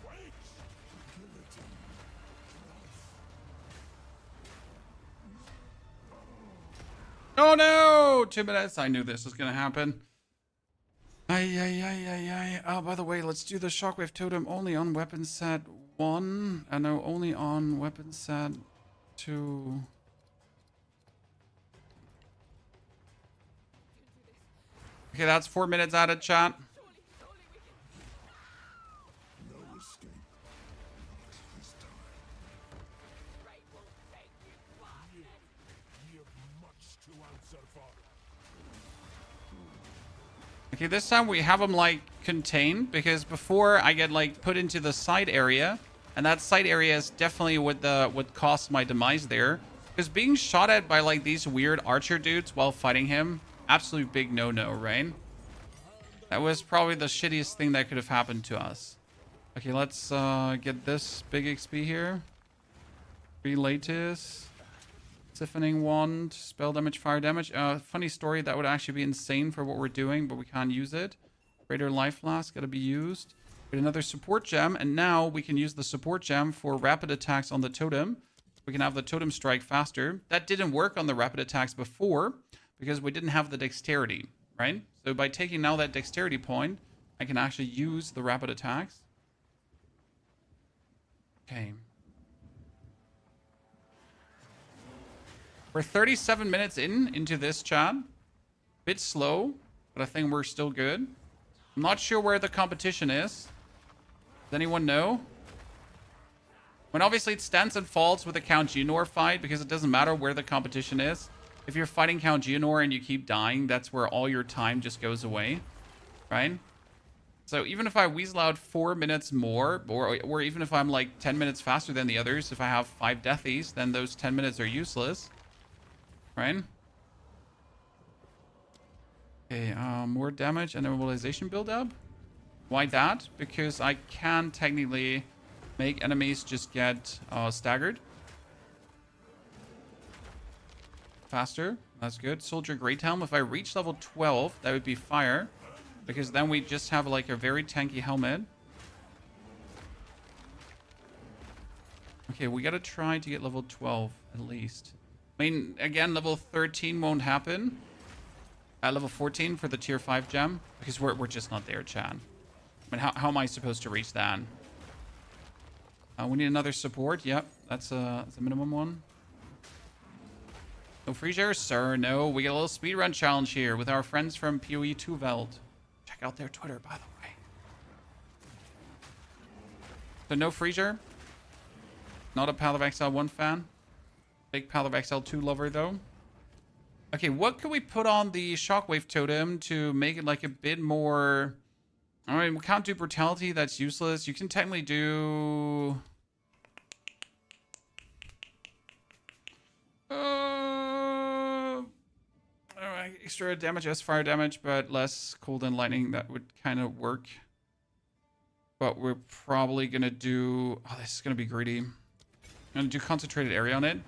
Wait! Guillotine. Oh no! 2 minutes. I knew this was gonna happen. Ay, ay, ay, ay, ay. Oh, by the way, let's do the shockwave totem only on weapon set 1. No, only on weapon set 2. Okay, that's 4 minutes out of chat. No escape. Not this time. Ray will take you, bastard. You have much to answer for. Okay, this time we have them like contained, because before I get like put into the side area, and that side area is definitely what caused my demise there. Because being shot at by like these weird archer dudes while fighting him, absolute big no-no, right? That was probably the shittiest thing that could have happened to us. Okay, let's get this big XP here. Relatus. Siphoning Wand, spell damage, fire damage. Funny story, that would actually be insane for what we're doing, but we can't use it. Greater life flask, gotta be used. Get another support gem, and now we can use the support gem for rapid attacks on the totem. We can have the totem strike faster. That didn't work on the rapid attacks before, because we didn't have the dexterity, right? So by taking now that dexterity point, I can actually use the rapid attacks. Okay. We're 37 minutes into this, chat. Bit slow, but I think we're still good. I'm not sure where the competition is. Does anyone know? When obviously it stands and falls with a Count Geonor fight, because it doesn't matter where the competition is. If you're fighting Count Geonor and you keep dying, that's where all your time just goes away, right? So even if I weasel out 4 minutes more, or even if I'm like 10 minutes faster than the others, if I have 5 deathies, then those 10 minutes are useless. Right? Okay, more damage and immobilization build-up. Why that? Because I can technically make enemies just get staggered. Faster. That's good. Soldier Great Helm. If I reach level 12, that would be fire. Because then we just have like a very tanky helmet. Okay, we gotta try to get level 12 at least. I mean, again, level 13 won't happen. At level 14 for the tier 5 gem. Because we're just not there, Chan. I mean, how am I supposed to reach that? We need another support. Yep, that's a minimum one. No free shares, sir. No, we get a little speedrun challenge here with our friends from POE 2 Veld. Check out their Twitter, by the way. So no free share. Not a Path of Exile 1 fan. Big Path of Exile 2 lover, though. Okay, what can we put on the Shockwave Totem to make it like a bit more... I mean, we can't do Brutality. That's useless. You can technically do... extra damage as fire damage, but less cold and lightning. That would kind of work. But we're probably going to do... Oh, this is going to be greedy. I'm gonna do concentrated area on it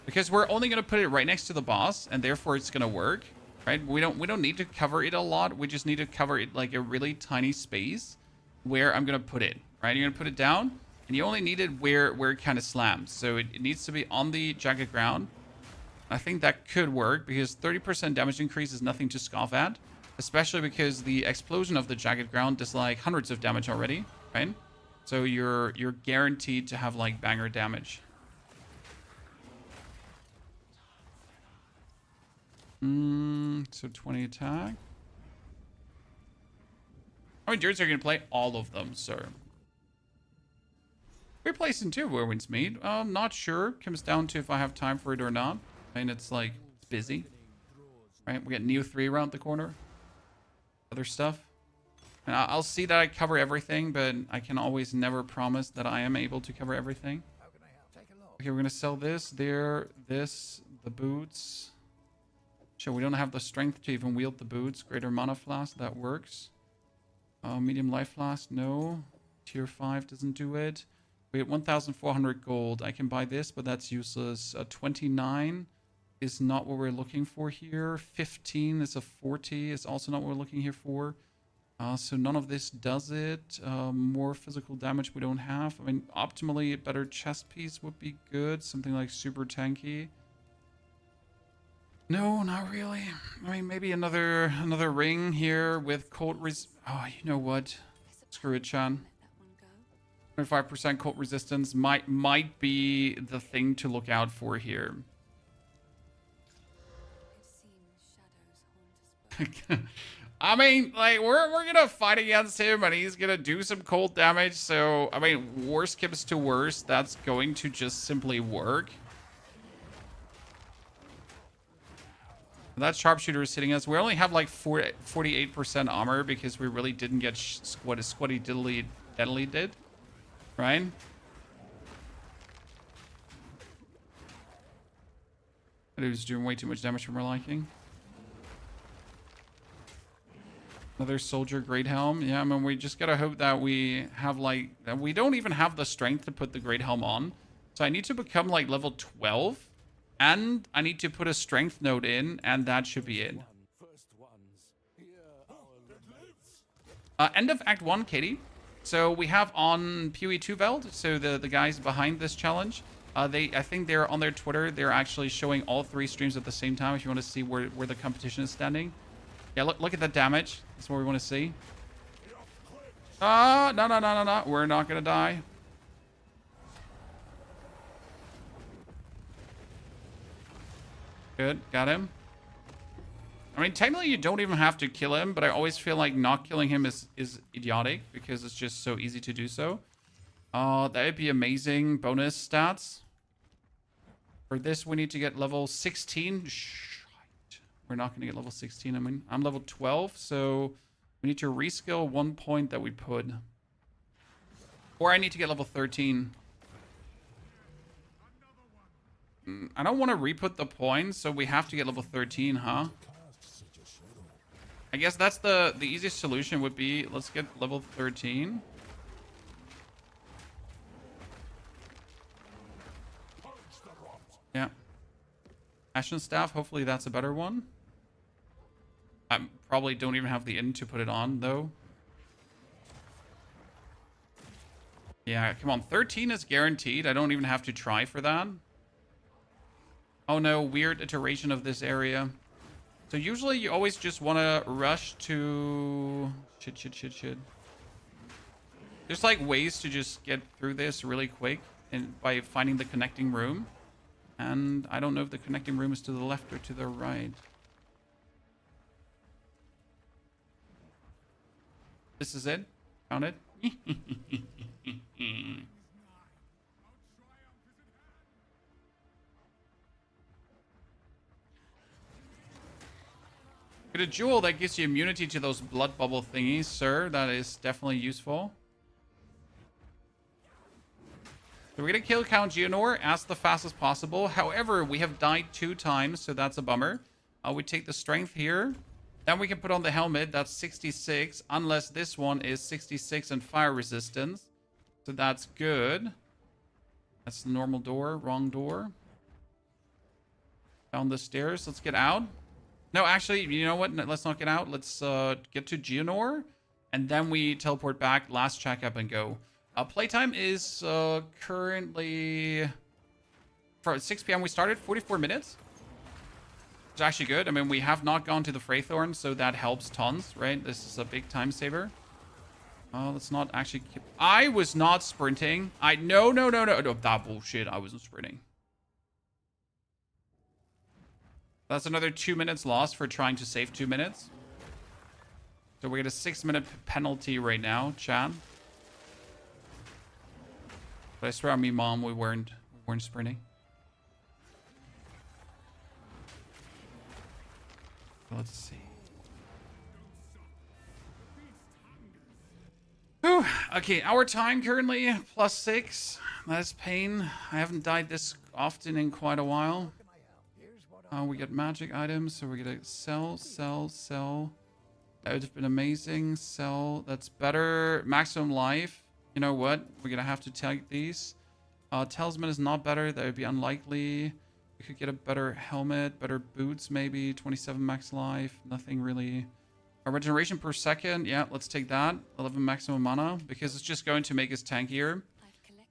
because we're only gonna put it right next to the boss, and therefore it's gonna work, right? We don't need to cover it a lot. We just need to cover it like a really tiny space where I'm gonna put it. Right? You're gonna put it down, and you only need it where it kind of slams. So it needs to be on the jagged ground. I think that could work because 30% damage increase is nothing to scoff at, especially because the explosion of the jagged ground does like hundreds of damage already, right? So you're guaranteed to have like banger damage. So 20 attack. How many Endurance are you gonna play? All of them, sir. We're placing 2 Whirlwinds meet. Not sure. Comes down to if I have time for it or not. I mean, it's like busy. Right? We got Neo 3 around the corner. Other stuff. And I'll see that I cover everything, but I can always never promise that I am able to cover everything. Okay, we're gonna sell this, this, the boots. Sure, we don't have the strength to even wield the boots. Greater mana flask, that works. Medium life flask, no. Tier 5 doesn't do it. We get 1,400 gold. I can buy this, but that's useless. 29 is not what we're looking for here. 15 is a 40. Is also not what we're looking here for. So none of this does it. More physical damage we don't have. I mean, optimally, a better chest piece would be good. Something like super tanky. No, not really. I mean, maybe another ring here with cold Oh, you know what? Screw it, Chan. 25% cold resistance might be the thing to look out for here. I mean, like, we're gonna fight against him, and he's gonna do some cold damage. So, I mean, worst comes to worst, that's going to just simply work. That sharpshooter is hitting us. We only have like 48% armor because we really didn't get what Squatty Diddly did. Right? That was doing way too much damage for my liking. Another soldier great helm. Yeah, I mean, we just gotta hope that we have like that we don't even have the strength to put the great helm on. So I need to become like level 12. And I need to put a strength node in, and that should be it. End of Act 1, Katie. So we have on POE 2 Veld, so the guys behind this challenge, I think they're on their Twitter. They're actually showing all 3 streams at the same time if you want to see where the competition is standing. Yeah, look at that damage. That's what we want to see. No. We're not going to die. Good, got him. I mean, technically you don't even have to kill him, but I always feel like not killing him is idiotic because it's just so easy to do so. That would be amazing bonus stats. For this, we need to get level 16. Shite. We're not going to get level 16. I mean, I'm level 12, so we need to reskill 1 point that we put. Or I need to get level 13. I don't want to re-put the points, so we have to get level 13, huh? I guess that's the easiest solution would be, let's get level 13. Yeah. Ashen Staff, hopefully that's a better one. I probably don't even have the int to put it on, though. Yeah, come on. 13 is guaranteed. I don't even have to try for that. Oh no, weird iteration of this area. So usually you always just want to rush to... Shit. There's like ways to just get through this really quick and by finding the connecting room. And I don't know if the connecting room is to the left or to the right. This is it? Found it? Get a jewel that gives you immunity to those blood bubble thingies, sir. That is definitely useful. So we're going to kill Count Geonor as the fast as possible. However, we have died 2 times, so that's a bummer. We take the strength here. Then we can put on the helmet. That's 66, unless this one is 66 and fire resistance. So that's good. That's the normal door. Wrong door. Down the stairs. Let's get out. No, actually, you know what? Let's not get out. Let's get to Geonor. And then we teleport back. Last checkup and go. Playtime is currently... For 6 p.m. we started. 44 minutes. It's actually good. I mean, we have not gone to the Freythorn, so that helps tons, right? This is a big time saver. Let's not actually keep... I was not sprinting. No, that bullshit. I wasn't sprinting. That's another 2 minutes lost for trying to save 2 minutes. So we get a 6-minute penalty right now, chat. But I swear on me, mom, we weren't sprinting. Let's see. Whew. Okay, our time currently +6. That is pain. I haven't died this often in quite a while. We get magic items, so we're gonna sell. That would have been amazing. Sell. That's better. Maximum life. You know what? We're gonna have to take these. Talisman is not better. That would be unlikely. We could get a better helmet, better boots, maybe. 27 max life. Nothing really. Regeneration per second. Yeah, let's take that. 11 maximum mana, because it's just going to make us tankier.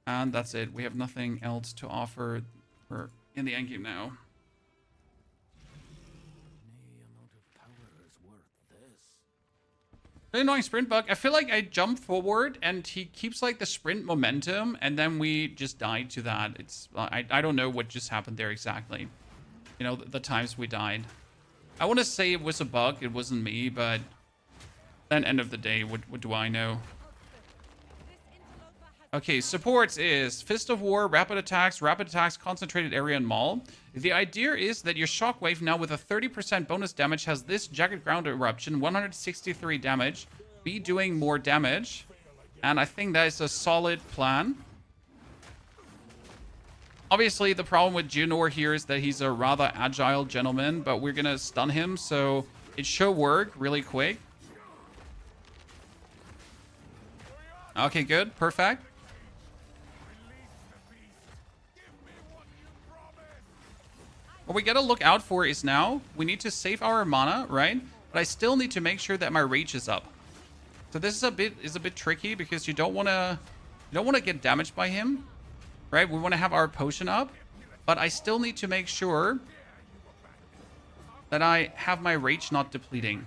And that's it. We have nothing else to offer. We're in the endgame now. Really annoying sprint bug. I feel like I jump forward and he keeps like the sprint momentum, and then we just died to that. It's I don't know what just happened there exactly. You know, the times we died. I want to say it was a bug. It wasn't me, but then end of the day, what do I know? Okay, supports is Fist of War, rapid attacks, concentrated area, and maul. The idea is that your shockwave now with a 30% bonus damage has this jagged ground eruption, 163 damage, be doing more damage. And I think that is a solid plan. Obviously, the problem with Geonor here is that he's a rather agile gentleman, but we're gonna stun him, so it should work really quick. Okay, good. Perfect. What we gotta look out for is now, we need to save our mana, right? But I still need to make sure that my rage is up. So this is a bit tricky because you don't wanna get damaged by him, right? We wanna have our potion up, but I still need to make sure that I have my rage not depleting.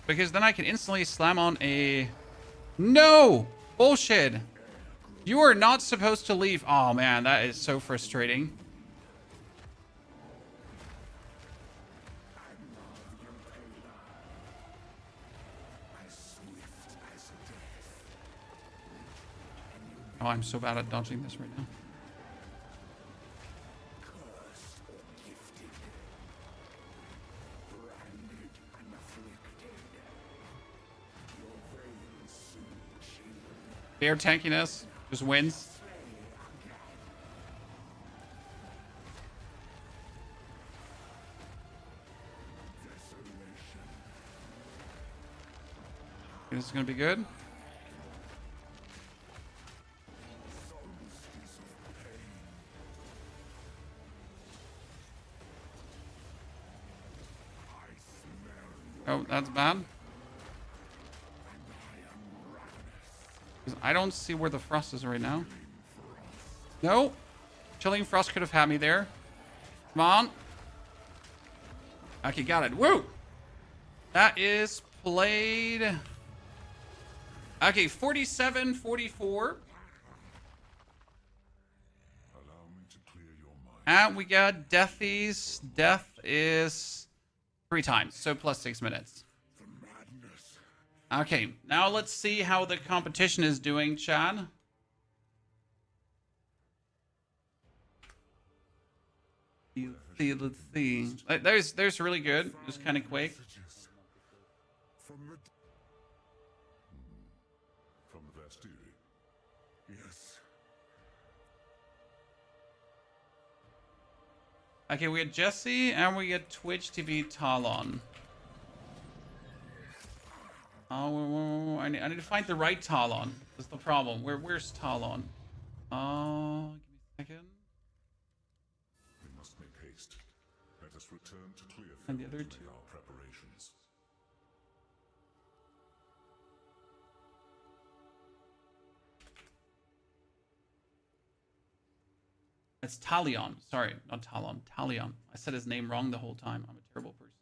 Because then I can instantly slam on a... No! Bullshit! You are not supposed to leave. Oh, man, that is so frustrating. Oh, I'm so bad at dodging this right now. Bare tankiness just wins. This is gonna be good. Oh, that's bad. I don't see where the frost is right now. No. Chilling Frost could have had me there. Come on. Okay, got it. Woo! That is played. Okay, 47, 44. And we got Deathies. Death is 3 times, so plus 6 minutes. Okay, now let's see how the competition is doing, Chad. Let's see. There's really good. Just kind of quick. From the Vastiri. Yes. Okay, we get Jesse and we get Twitch TV Talon. Oh, I need to find the right Talon. That's the problem. Where's Talon? Give me a second. We must make haste. Let us return to Clearfield And the other to two? make our preparations. It's Talion. Sorry, not Talon. Talion. I said his name wrong the whole time. I'm a terrible person.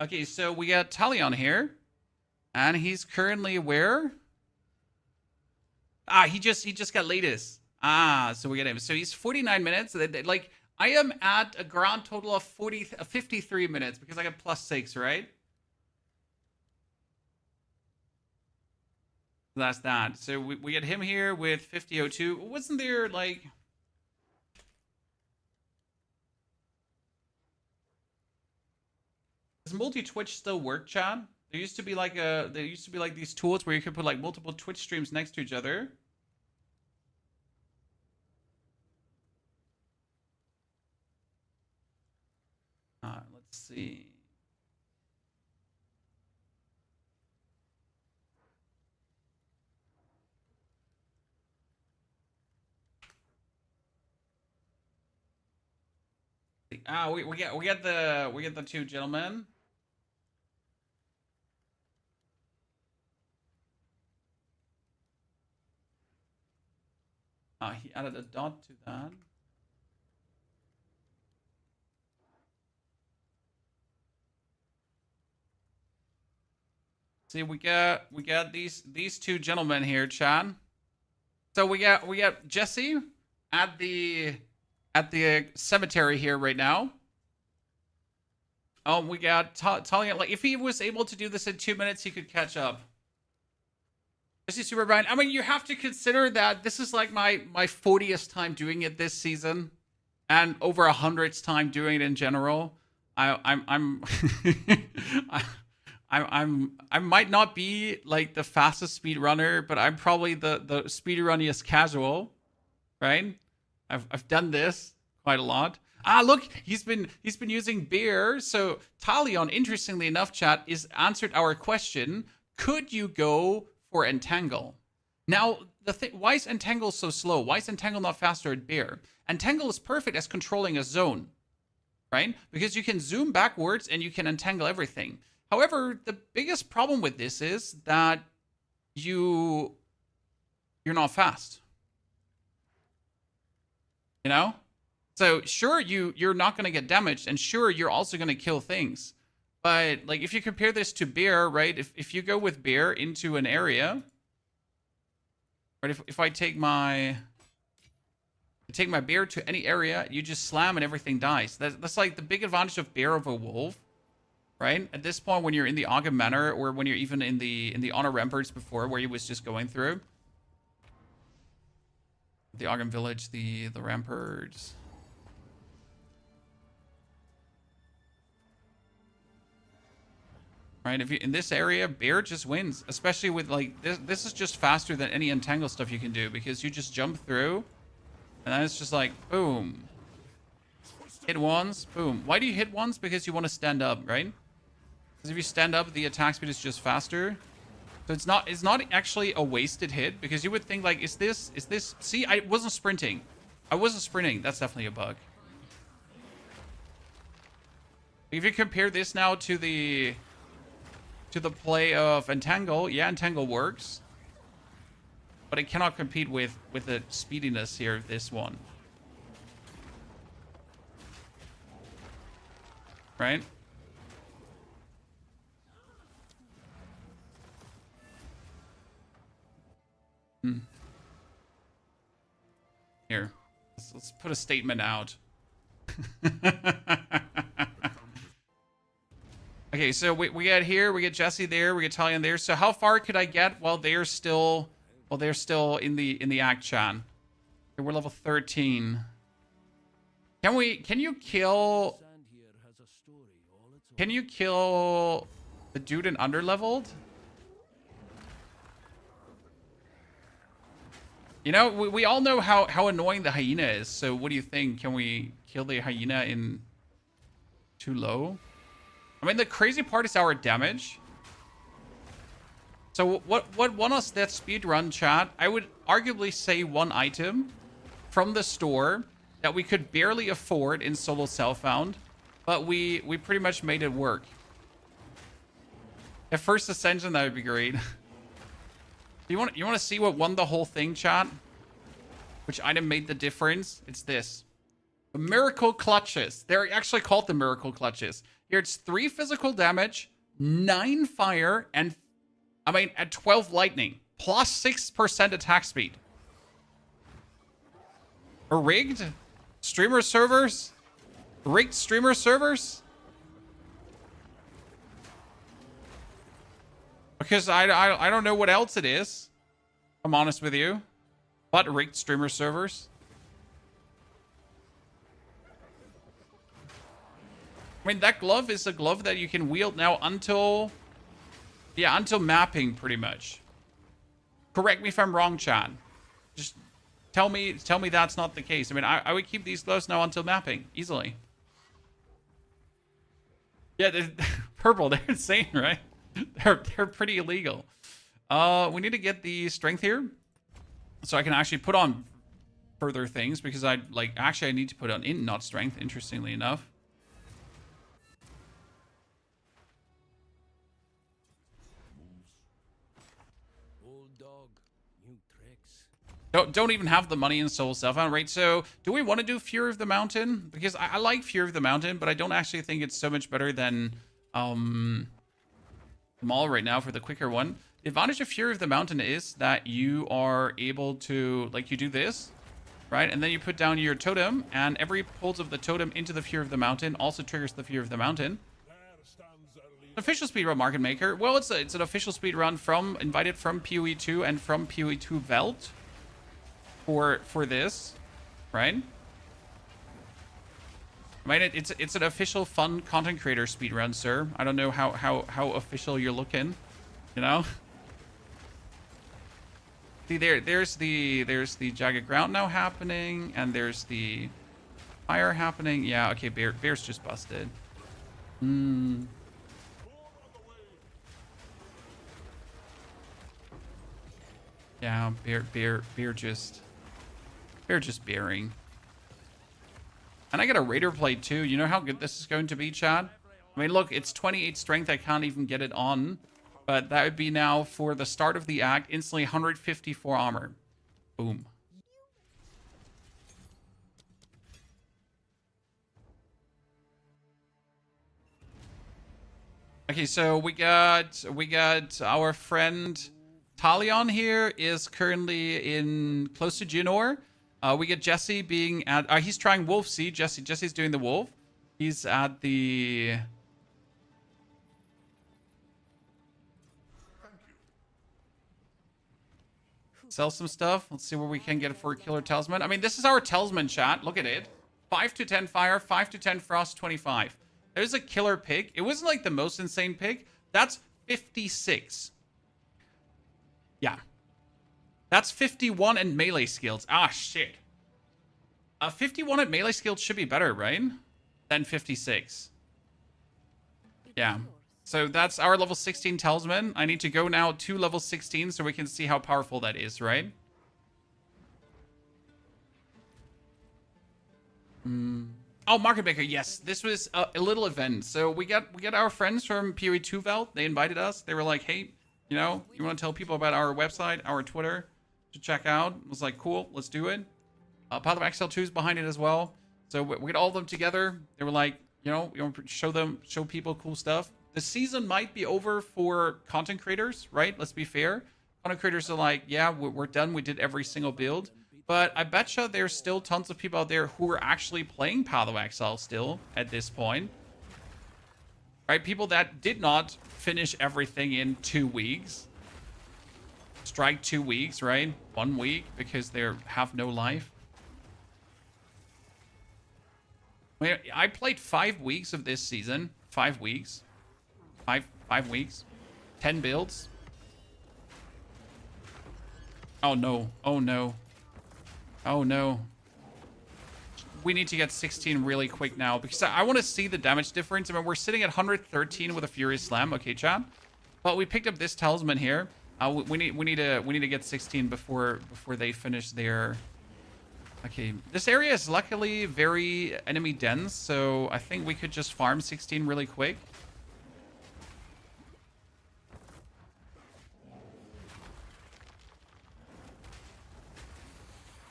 Okay, so we got Talion here. And he's currently where? Ah, he just got latest. Ah, so we get him. So he's 49 minutes. Like, I am at a grand total of 53 minutes because I got +6, right? That's that. So we get him here with 5002. Wasn't there like... Does multi-Twitch still work, Chad? There used to be like these tools where you could put like multiple Twitch streams next to each other. Let's see. Ah, we get the two gentlemen. He added a dot to that. See, we got these two gentlemen here, Chad. So we got Jesse at the cemetery here right now. Oh, we got Talia. Like, if he was able to do this in 2 minutes, he could catch up. Jesse Super Brian. I mean, you have to consider that this is like my 40th time doing it this season, and over 100th time doing it in general. I'm I might not be like the fastest speedrunner, but I'm probably the speedrunniest casual, right? I've done this quite a lot. Ah, look, he's been using beer. So Talion, interestingly enough, chat, is answered our question. Could you go for Entangle? Now, why is Entangle so slow? Why is Entangle not faster at beer? Entangle is perfect as controlling a zone, right? Because you can zoom backwards and you can entangle everything. However, the biggest problem with this is that you're not fast. You know? So sure, you're not going to get damaged, and sure, you're also going to kill things. But like, if you compare this to bear, right? If you go with bear into an area, right? If I take my bear to any area, you just slam and everything dies. That's like the big advantage of bear over wolf, right? At this point, when you're in the Ogre Manor, or when you're even in the Honor Ramparts before, where he was just going through the Ogre Village, the ramparts. Right, if you in this area, bear just wins, especially with like this. This is just faster than any entangle stuff you can do, because you just jump through, and then it's just like boom, hit once, boom. Why do you hit once? Because you want to stand up, right? Because if you stand up, the attack speed is just faster. So it's not actually a wasted hit, because you would think like, is this? See, I wasn't sprinting. That's definitely a bug. If you compare this now to the play of Entangle, yeah, Entangle works, but it cannot compete with the speediness here of this one, right? Here, let's put a statement out. Okay, so we get here, we get Jesse there, we get Talion there. So how far could I get while they're still in the act, Chan? Okay, we're level 13. Can you kill the dude in underleveled? You know, we all know how annoying the hyena is. So what do you think? Can we kill the hyena in too low? I mean, the crazy part is our damage. So what won us that speed run, chat? I would arguably say one item from the store that we could barely afford in solo self-found, but we pretty much made it work. At first ascension, that would be great. You want to see what won the whole thing, chat? Which item made the difference? It's this. The Miracle Clutches. They're actually called the Miracle Clutches. Here it's 3 physical damage, 9 fire, and at 12 lightning, plus 6% attack speed. A rigged streamer servers? Rigged streamer servers? Because I don't know what else it is. I'm honest with you. But rigged streamer servers. I mean, that glove is a glove that you can wield now until... Yeah, until mapping, pretty much. Correct me if I'm wrong, chat. Just tell me that's not the case. I mean, I would keep these gloves now until mapping, easily. Yeah, they're purple. They're insane, right? They're pretty illegal. We need to get the strength here, so I can actually put on further things, because I need to put on not strength. Interestingly enough. Don't even have the money in Soul Self-Found, right? So, do we want to do Fury of the Mountain? Because I like Fury of the Mountain, but I don't actually think it's so much better than Maul right now for the quicker one. The advantage of Fury of the Mountain is that you are able to, you do this, right? And then you put down your totem, and every pulse of the totem into the Fury of the Mountain also triggers the Fury of the Mountain. Official speedrun market maker. Well, it's an official speedrun invited from POE 2 and from POE 2 Velt. For this, right? I mean, it's an official fun content creator speedrun, sir. I don't know how official you're looking, you know? See, there's the jagged ground now happening, and there's the fire happening. Yeah, okay, bear's just busted. Yeah, bear just bearing. And I got a Raider plate too. You know how good this is going to be, Chad? I mean, look, it's 28 strength. I can't even get it on. But that would be now, for the start of the act, instantly 154 armor. Boom. Okay, so we got our friend Talion here is currently in close to Jinor. We get Jesse being at... he's trying Wolf Seed. Jesse's doing the Wolf. He's at the... Sell some stuff. Let's see where we can get it for a killer talisman. I mean, this is our talisman, chat. Look at it. 5 to 10 fire, 5 to 10 frost, 25. There's a killer pick. It wasn't like the most insane pick. That's 56. Yeah. That's 51 and melee skills. Ah, shit. 51 at melee skills should be better, right? Than 56. Yeah. So that's our level 16 talisman. I need to go now to level 16 so we can see how powerful that is, right? Oh, Market Maker, yes. This was a little event. So we got our friends from POE 2 Velt. They invited us. They were like, hey, you know, you want to tell people about our website, our Twitter to check out? I was like, cool, let's do it. Path of XL2 is behind it as well. So we got all of them together. They were like, you know, we want to show people cool stuff. The season might be over for content creators, right? Let's be fair. Content creators are like, yeah, we're done. We did every single build. But I betcha there's still tons of people out there who are actually playing Path of Exile still at this point. Right? People that did not finish everything in 2 weeks. Strike 2 weeks, right? 1 week because they have no life. I mean, I played 5 weeks of this season. 5 weeks. 5 weeks. 10 builds. Oh no. Oh no. Oh no. We need to get 16 really quick now because I want to see the damage difference. I mean, we're sitting at 113 with a Furious Slam. Okay, chat. But we picked up this talisman here. We need to get 16 before they finish their. Okay, this area is luckily very enemy dense, so I think we could just farm 16 really quick.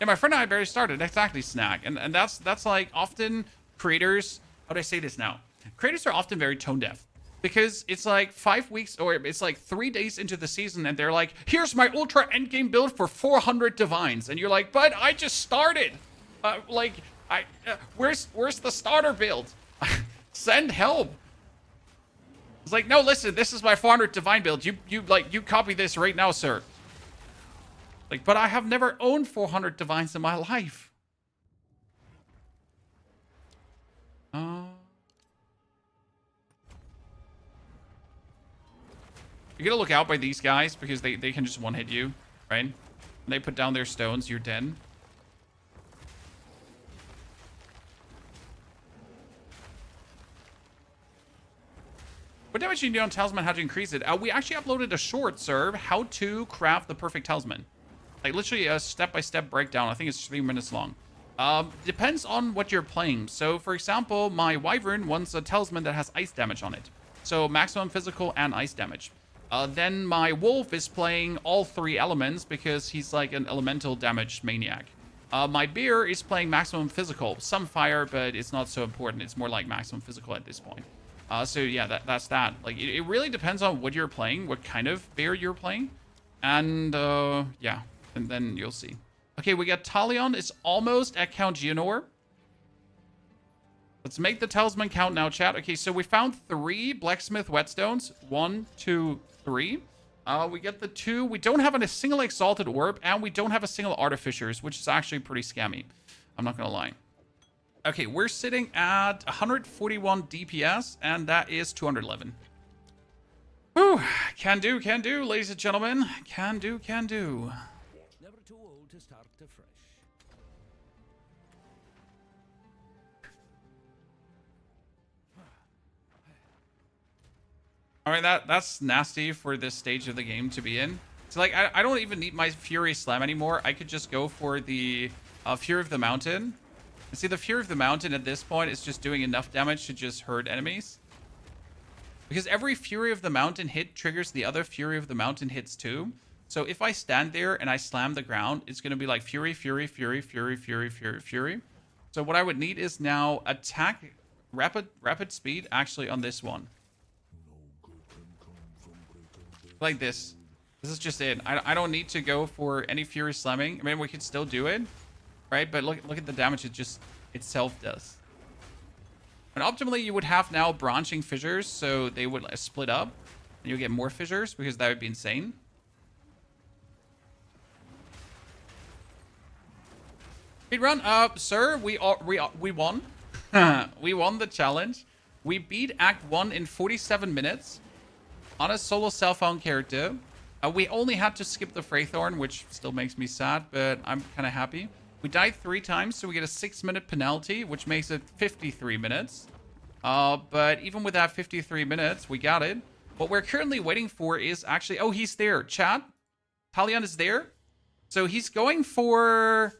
Yeah, my friend and I barely started. Exactly, Snack. And that's like often creators, how do I say this now? Creators are often very tone deaf. Because it's like 5 weeks or it's like 3 days into the season and they're like, here's my ultra endgame build for 400 divines. And you're like, but I just started. Where's the starter build? Send help. It's like, no, listen, this is my 400 divine build. You copy this right now, sir. Like, but I have never owned 400 divines in my life. You gotta look out by these guys because they can just one-hit you, right? When they put down their stones, you're dead. What damage do you do on talisman? How to increase it? We actually uploaded a short, sir, how to craft the perfect talisman. Like literally a step-by-step breakdown. I think it's 3 minutes long. Depends on what you're playing. So for example, my Wyvern wants a talisman that has ice damage on it. So maximum physical and ice damage. Then my Wolf is playing all 3 elements because he's like an elemental damage maniac. My Bear is playing maximum physical. Some fire, but it's not so important. It's more like maximum physical at this point. So yeah, that's that. Like it really depends on what you're playing, what kind of bear you're playing. And yeah, and then you'll see. Okay, we got Talion. It's almost at Count Geonor. Let's make the talisman count now, chat. Okay, so we found 3 blacksmith whetstones. 1, 2, 3. We get the 2. We don't have a single exalted orb, and we don't have a single artificers, which is actually pretty scammy. I'm not gonna lie. Okay, we're sitting at 141 DPS, and that is 211. Whew, can do, ladies and gentlemen. Can do. Never too old to start afresh. All right, that's nasty for this stage of the game to be in. So, like, I don't even need my Fury Slam anymore. I could just go for the Fury of the Mountain. And see, the Fury of the Mountain at this point is just doing enough damage to just hurt enemies. Because every Fury of the Mountain hit triggers the other Fury of the Mountain hits too. So if I stand there and I slam the ground, it's going to be like Fury, Fury, Fury, Fury, Fury, Fury, Fury. So what I would need is now attack rapid speed actually on this one. Like this. This is just it. I don't need to go for any Fury slamming. I mean, we could still do it, right? But look at the damage it just itself does. And optimally, you would have now branching fissures, so they would split up, and you'll get more fissures because that would be insane. Speedrun, sir, we won. We won the challenge. We beat Act 1 in 47 minutes on a solo self-found character. We only had to skip the Freythorn, which still makes me sad, but I'm kind of happy. We died 3 times, so we get a 6-minute penalty, which makes it 53 minutes. But even with that 53 minutes, we got it. What we're currently waiting for is actually... Oh, he's there. Chat. Talion is there. So he's going for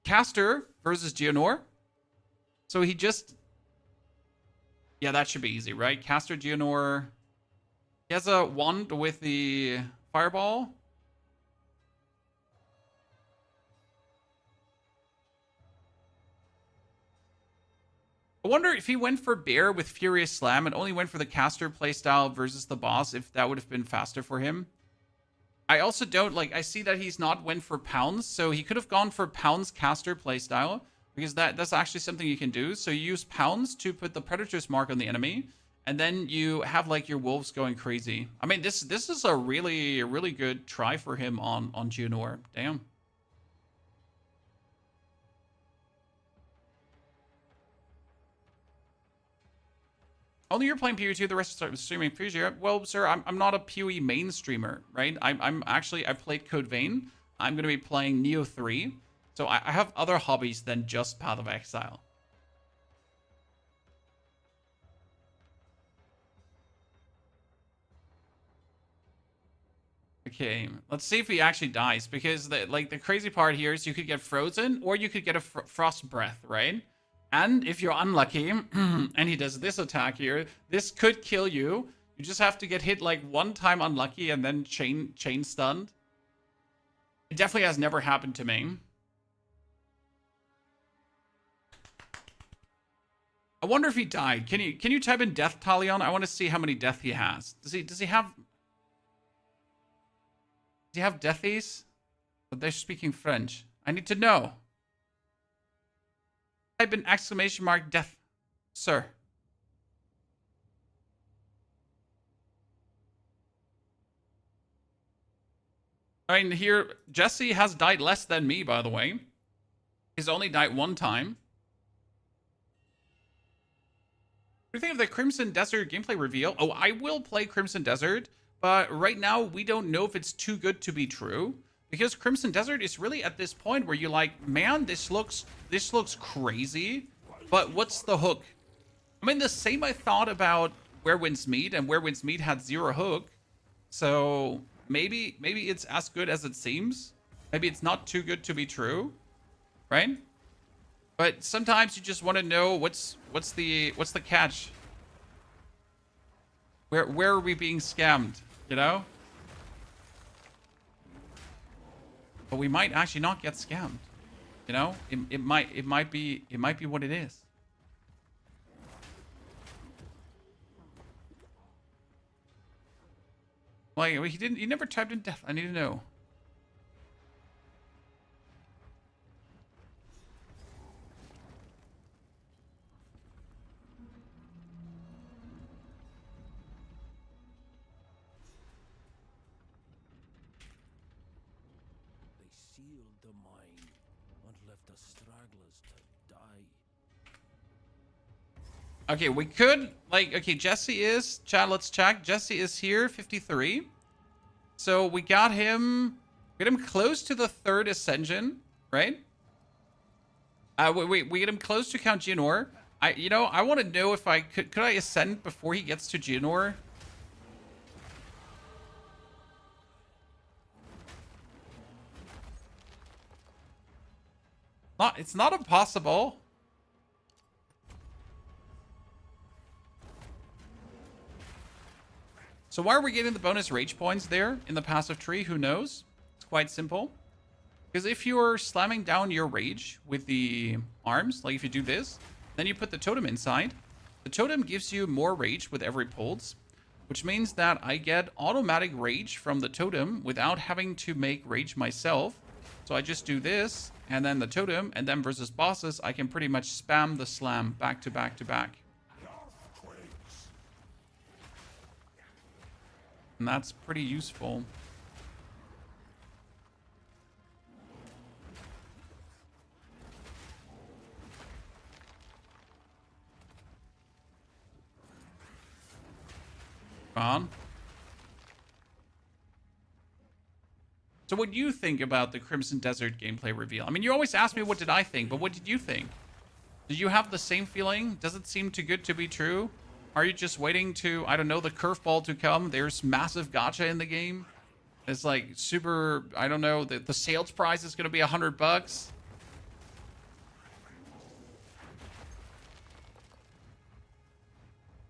Caster versus Geonor. So he just... Yeah, that should be easy, right? Caster, Geonor... He has a wand with the fireball. I wonder if he went for Bear with Furious Slam and only went for the caster playstyle versus the boss, if that would have been faster for him. I also don't, like, I see that he's not went for Pounds, so he could have gone for Pounds caster playstyle, because that's actually something you can do. So you use Pounds to put the Predator's mark on the enemy, and then you have, like, your wolves going crazy. I mean, this is a really good try for him on Geonor. Damn. Only you're playing PoE2, the rest are streaming PoE. Well, sir, I'm not a PoE main streamer, right? I'm actually, I played Code Vein. I'm going to be playing Neo 3. So I have other hobbies than just Path of Exile. Okay, let's see if he actually dies, because the crazy part here is you could get frozen or you could get a frost breath, right? And if you're unlucky and he does this attack here, this could kill you. You just have to get hit like one time unlucky and then chain stunned. It definitely has never happened to me. I wonder if he died. Can you type in death, Talion? I want to see how many death he has. Does he have deathies? But they're speaking French. I need to know. Type in exclamation mark death, sir. I mean, here, Jesse has died less than me, by the way. He's only died one time. What do you think of the Crimson Desert gameplay reveal? Oh, I will play Crimson Desert, but right now we don't know if it's too good to be true, because Crimson Desert is really at this point where you're like, man, this looks crazy, but what's the hook? I mean, the same I thought about Where Winds Meet, and Where Winds Meet had zero hook, so maybe it's as good as it seems. Maybe it's not too good to be true, right? But sometimes you just want to know what's the catch. Where are we being scammed? You know? But we might actually not get scammed. You know? It might be what it is. Like, he never typed in death. I need to know. The mine and left the stragglers to die. Okay, we could, like, okay, Jesse is, chat, let's check. Jesse is here, 53. So we got him close to the third ascension, right? We get him close to Count Geonor. I want to know if I could I ascend before he gets to Geonor? It's not impossible. So why are we getting the bonus rage points there in the passive tree? Who knows? It's quite simple. Because if you're slamming down your rage with the arms, like if you do this, then you put the totem inside. The totem gives you more rage with every pulse, which means that I get automatic rage from the totem without having to make rage myself. So I just do this, and then the totem, and then versus bosses, I can pretty much spam the slam back to back to back. And that's pretty useful. On. So what do you think about the Crimson Desert gameplay reveal? I mean, you always ask me what did I think, but what did you think? Did you have the same feeling? Does it seem too good to be true? Are you just waiting to, I don't know, the curveball to come? There's massive gacha in the game. It's like super, I don't know, the sales price is going to be $100.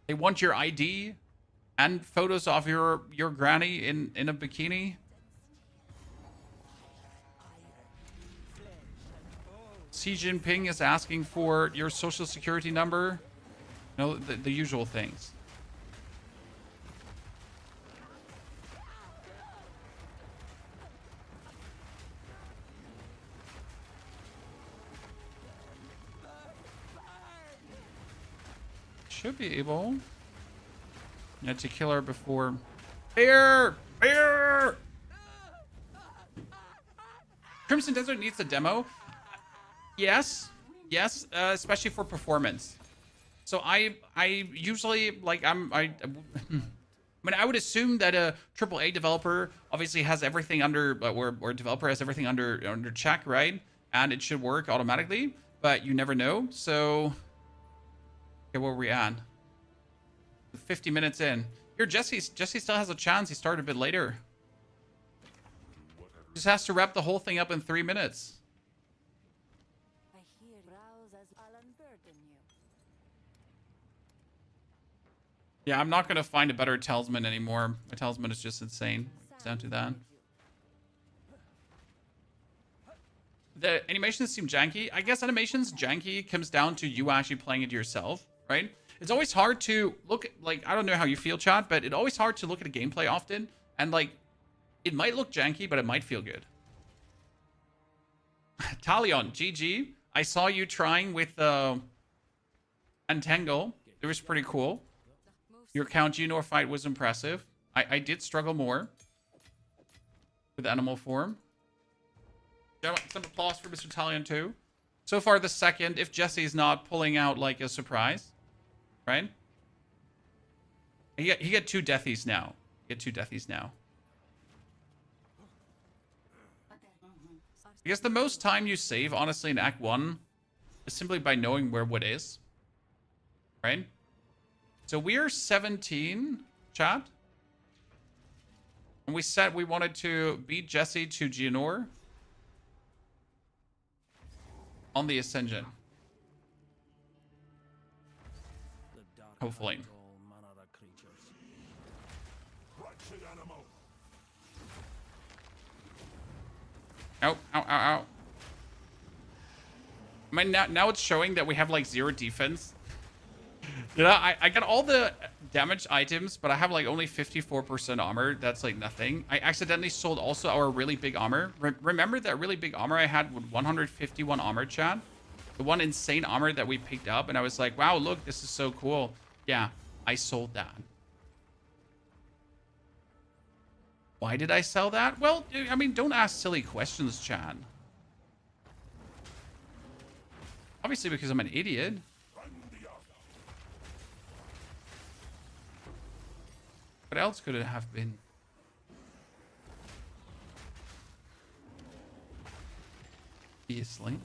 They want your ID and photos of your granny in a bikini. Xi Jinping is asking for your social security number. No, the usual things. Should be able. Yeah, to kill her before. Bear! Bear! Crimson Desert needs a demo. Yes, especially for performance. So I usually like I mean I would assume that a AAA developer obviously has everything under, or a developer has everything under check, right? And it should work automatically, but you never know. So okay, where are we at? 50 minutes in. Here, Jesse still has a chance. He started a bit later. Just has to wrap the whole thing up in 3 minutes. I hear rouse as I'll unburden you. Yeah, I'm not going to find a better talisman anymore. My talisman is just insane. It's down to that. The animations seem janky. I guess animations janky comes down to you actually playing it yourself, right? It's always hard to look, like, I don't know how you feel, chat, but it's always hard to look at a gameplay often. And, like, it might look janky, but it might feel good. Talion, GG. I saw you trying with Untangle. It was pretty cool. Your Count Junior fight was impressive. I did struggle more with animal form. Some applause for Mr. Talion too. So far the second, if Jesse's not pulling out like a surprise. Right? He get 2 deathies now. Get 2 deathies now. I guess the most time you save, honestly, in Act 1 is simply by knowing where what is. Right? So we're 17, chat. And we said we wanted to beat Jesse to Gianor on the Ascension. The dark Hopefully. fight all manner of creatures. Wretched animal. Ow, ow, ow, ow. I mean, now it's showing that we have like 0 defense. You know, I got all the damaged items, but I have like only 54% armor. That's like nothing. I accidentally sold also our really big armor. Remember that really big armor I had with 151 armor, chat? The one insane armor that we picked up, and I was like, wow, look, this is so cool. Yeah, I sold that. Why did I sell that? Well, I mean, don't ask silly questions, chat. Obviously because I'm an idiot. What else could it have been? Obviously.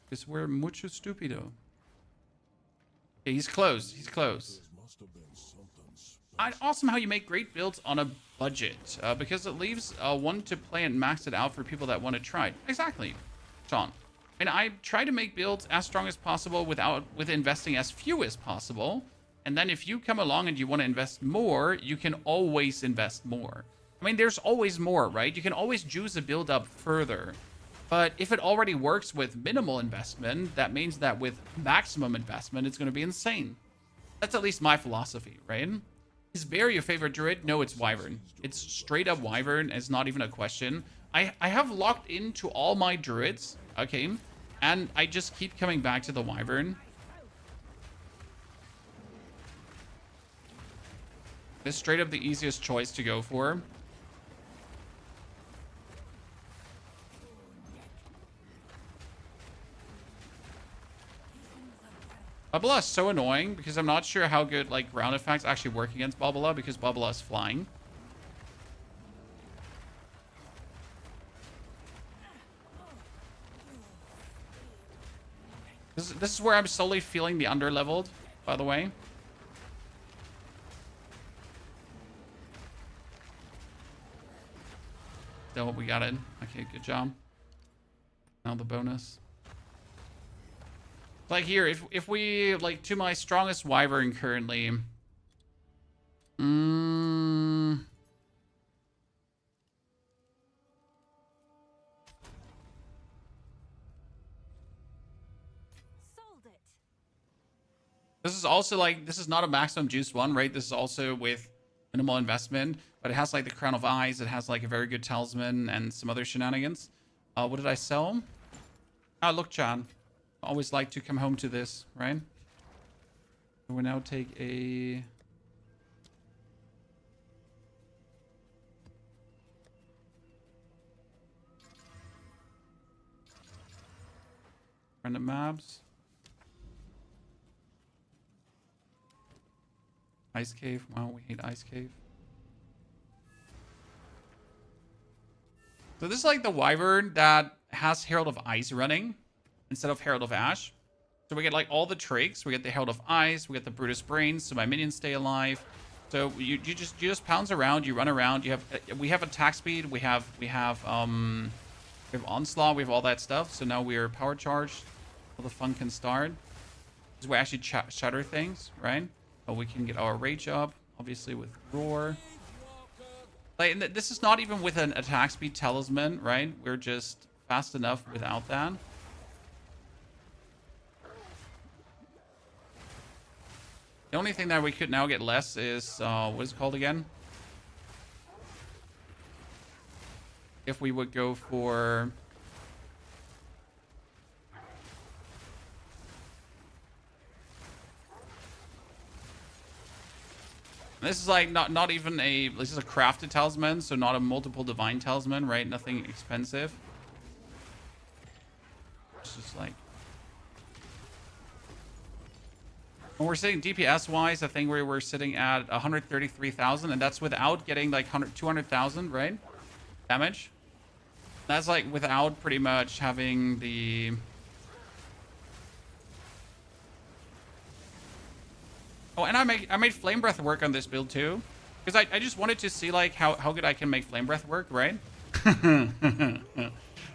Because we're mucho stupido. Okay, he's close. He's close. Must have been something Awesome how you make great builds on a budget. Because it leaves one to play and max it out for people that want to try. Exactly, Sean. And I try to make builds as strong as possible with investing as few as possible. And then if you come along and you want to invest more, you can always invest more. I mean, there's always more, right? You can always juice a build up further. But if it already works with minimal investment, that means that with maximum investment, it's going to be insane. That's at least my philosophy, right? Is Bear your favorite druid? No, it's Wyvern. It's straight up Wyvern. It's not even a question. I have locked into all my druids, okay? And I just keep coming back to the Wyvern. It's straight up the easiest choice to go for. Bubble is so annoying because I'm not sure how good like ground effects actually work against Bubble because Bubble is flying. This is where I'm slowly feeling the underleveled, by the way. Still, we got it. Okay, good job. Now the bonus. Like here, if we like to my strongest Wyvern currently. Sold it. This is also like, this is not a maximum juice one, right? This is also with minimal investment, but it has like the Crown of Eyes. It has like a very good talisman and some other shenanigans. What did I sell? Ah, look, Chan. Always like to come home to this, right? So we now take a... random maps. Ice Cave. Wow, we hate Ice Cave. So this is like the Wyvern that has Herald of Ice running instead of Herald of Ash. So we get like all the tricks. We get the Herald of Ice. We get the Brutus Brains, so my minions stay alive. So you just pounce around, you run around. We have attack speed, we have onslaught, we have all that stuff. So now we are power charged. All the fun can start. Because we actually shatter things, right? But we can get our rage up, obviously with roar. Like this is not even with an attack speed talisman, right? We're just fast enough without that. The only thing that we could now get less is what is it called again? If we would go for this is like not even a, this is a crafted talisman, so not a multiple divine talisman, right? Nothing expensive. It's just like when we're sitting DPS wise, I think we're sitting at 133,000, and that's without getting like 200,000, right? Damage. That's like without pretty much having the oh, and I made flame breath work on this build too, because I just wanted to see like how good I can make flame breath work, right?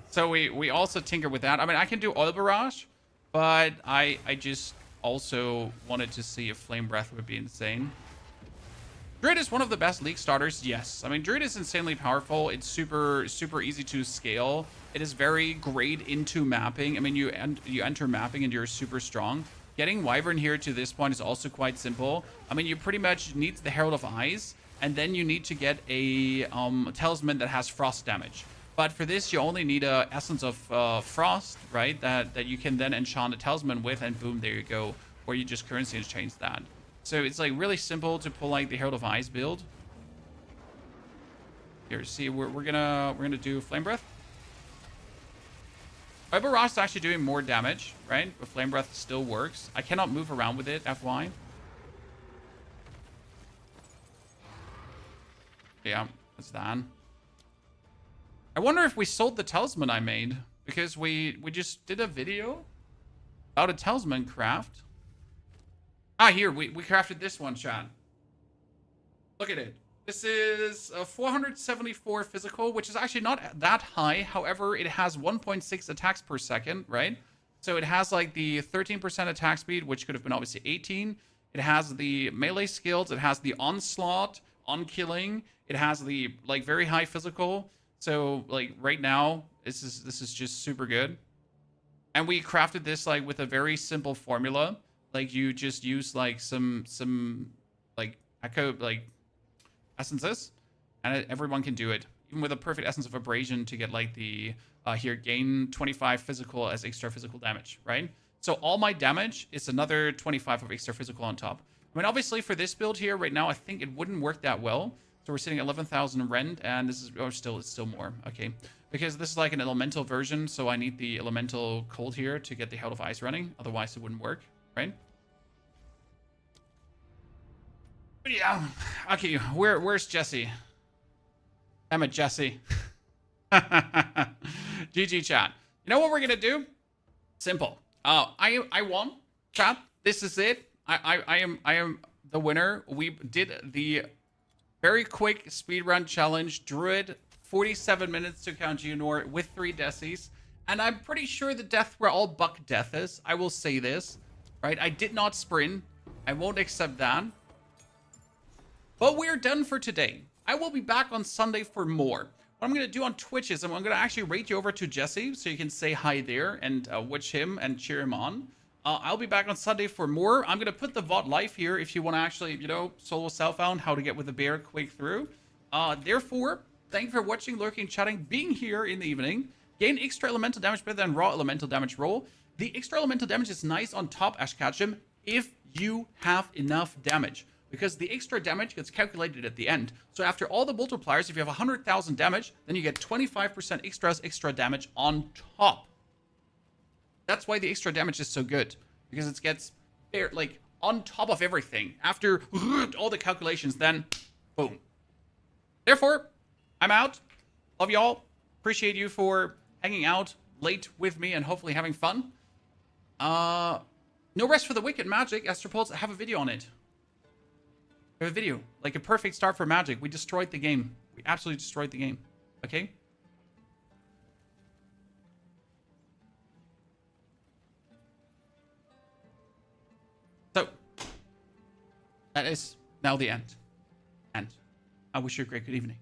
So we also tinker with that. I mean, I can do oil barrage, but I just also wanted to see if flame breath would be insane. Druid is one of the best league starters, yes. I mean, Druid is insanely powerful. It's super easy to scale. It is very great into mapping. I mean, you enter mapping and you're super strong. Getting Wyvern here to this point is also quite simple. I mean, you pretty much need the Herald of Ice, and then you need to get a talisman that has frost damage. But for this, you only need a Essence of Frost, right? That you can then enchant a talisman with, and boom, there you go. Or you just currency exchange that. So it's like really simple to pull like the Herald of Ice build. Here, see, we're gonna do Flame Breath. Barrage is actually doing more damage, right? But Flame Breath still works. I cannot move around with it, FY. Yeah, that's that. I wonder if we sold the talisman I made, because we just did a video about a talisman craft. Ah, here, we crafted this one, chat. Look at it. This is a 474 physical, which is actually not that high. However, it has 1.6 attacks per second, right? So it has like the 13% attack speed, which could have been obviously 18. It has the melee skills. It has the onslaught, on killing. It has the like very high physical. So like right now, this is just super good. And we crafted this like with a very simple formula. Like you just use like some like echo like essences, and everyone can do it. Even with a perfect essence of abrasion to get like the here gain 25 physical as extra physical damage, right? So all my damage is another 25 of extra physical on top. I mean, obviously for this build here right now, I think it wouldn't work that well. So we're sitting at 11,000 rend, and this is it's still more. Okay, because this is like an elemental version, so I need the elemental cold here to get the Herald of Ice running. Otherwise, it wouldn't work, right? But yeah. Okay, where's Jesse? Damn it, Jesse. GG chat. You know what we're gonna do? Simple. I won, chat. This is it. I am the winner. We did the very quick speedrun challenge. Druid, 47 minutes to count Junior with 3 decies. And I'm pretty sure the death were all buck deaths. I will say this, right? I did not sprint. I won't accept that. But we're done for today. I will be back on Sunday for more. What I'm going to do on Twitch is I'm going to actually rate you over to Jesse so you can say hi there and wish him and cheer him on. I'll be back on Sunday for more. I'm going to put the VOD live here if you want to actually, you know, solo self-found how to get with the bear quick through. Therefore, thank you for watching, lurking, chatting, being here in the evening. Gain extra elemental damage better than raw elemental damage roll. The extra elemental damage is nice on top, Ash Ketchum, if you have enough damage. Because the extra damage gets calculated at the end. So after all the multipliers, if you have 100,000 damage, then you get 25% extra damage on top. That's why the extra damage is so good. Because it gets there, like on top of everything. After all the calculations, then boom. Therefore, I'm out. Love y'all. Appreciate you for hanging out late with me and hopefully having fun. No Rest for the Wicked Magic. Astropulse, I have a video on it. We have a video. Like a perfect start for Magic. We destroyed the game. We absolutely destroyed the game. Okay? So, that is now the end. And I wish you a great good evening.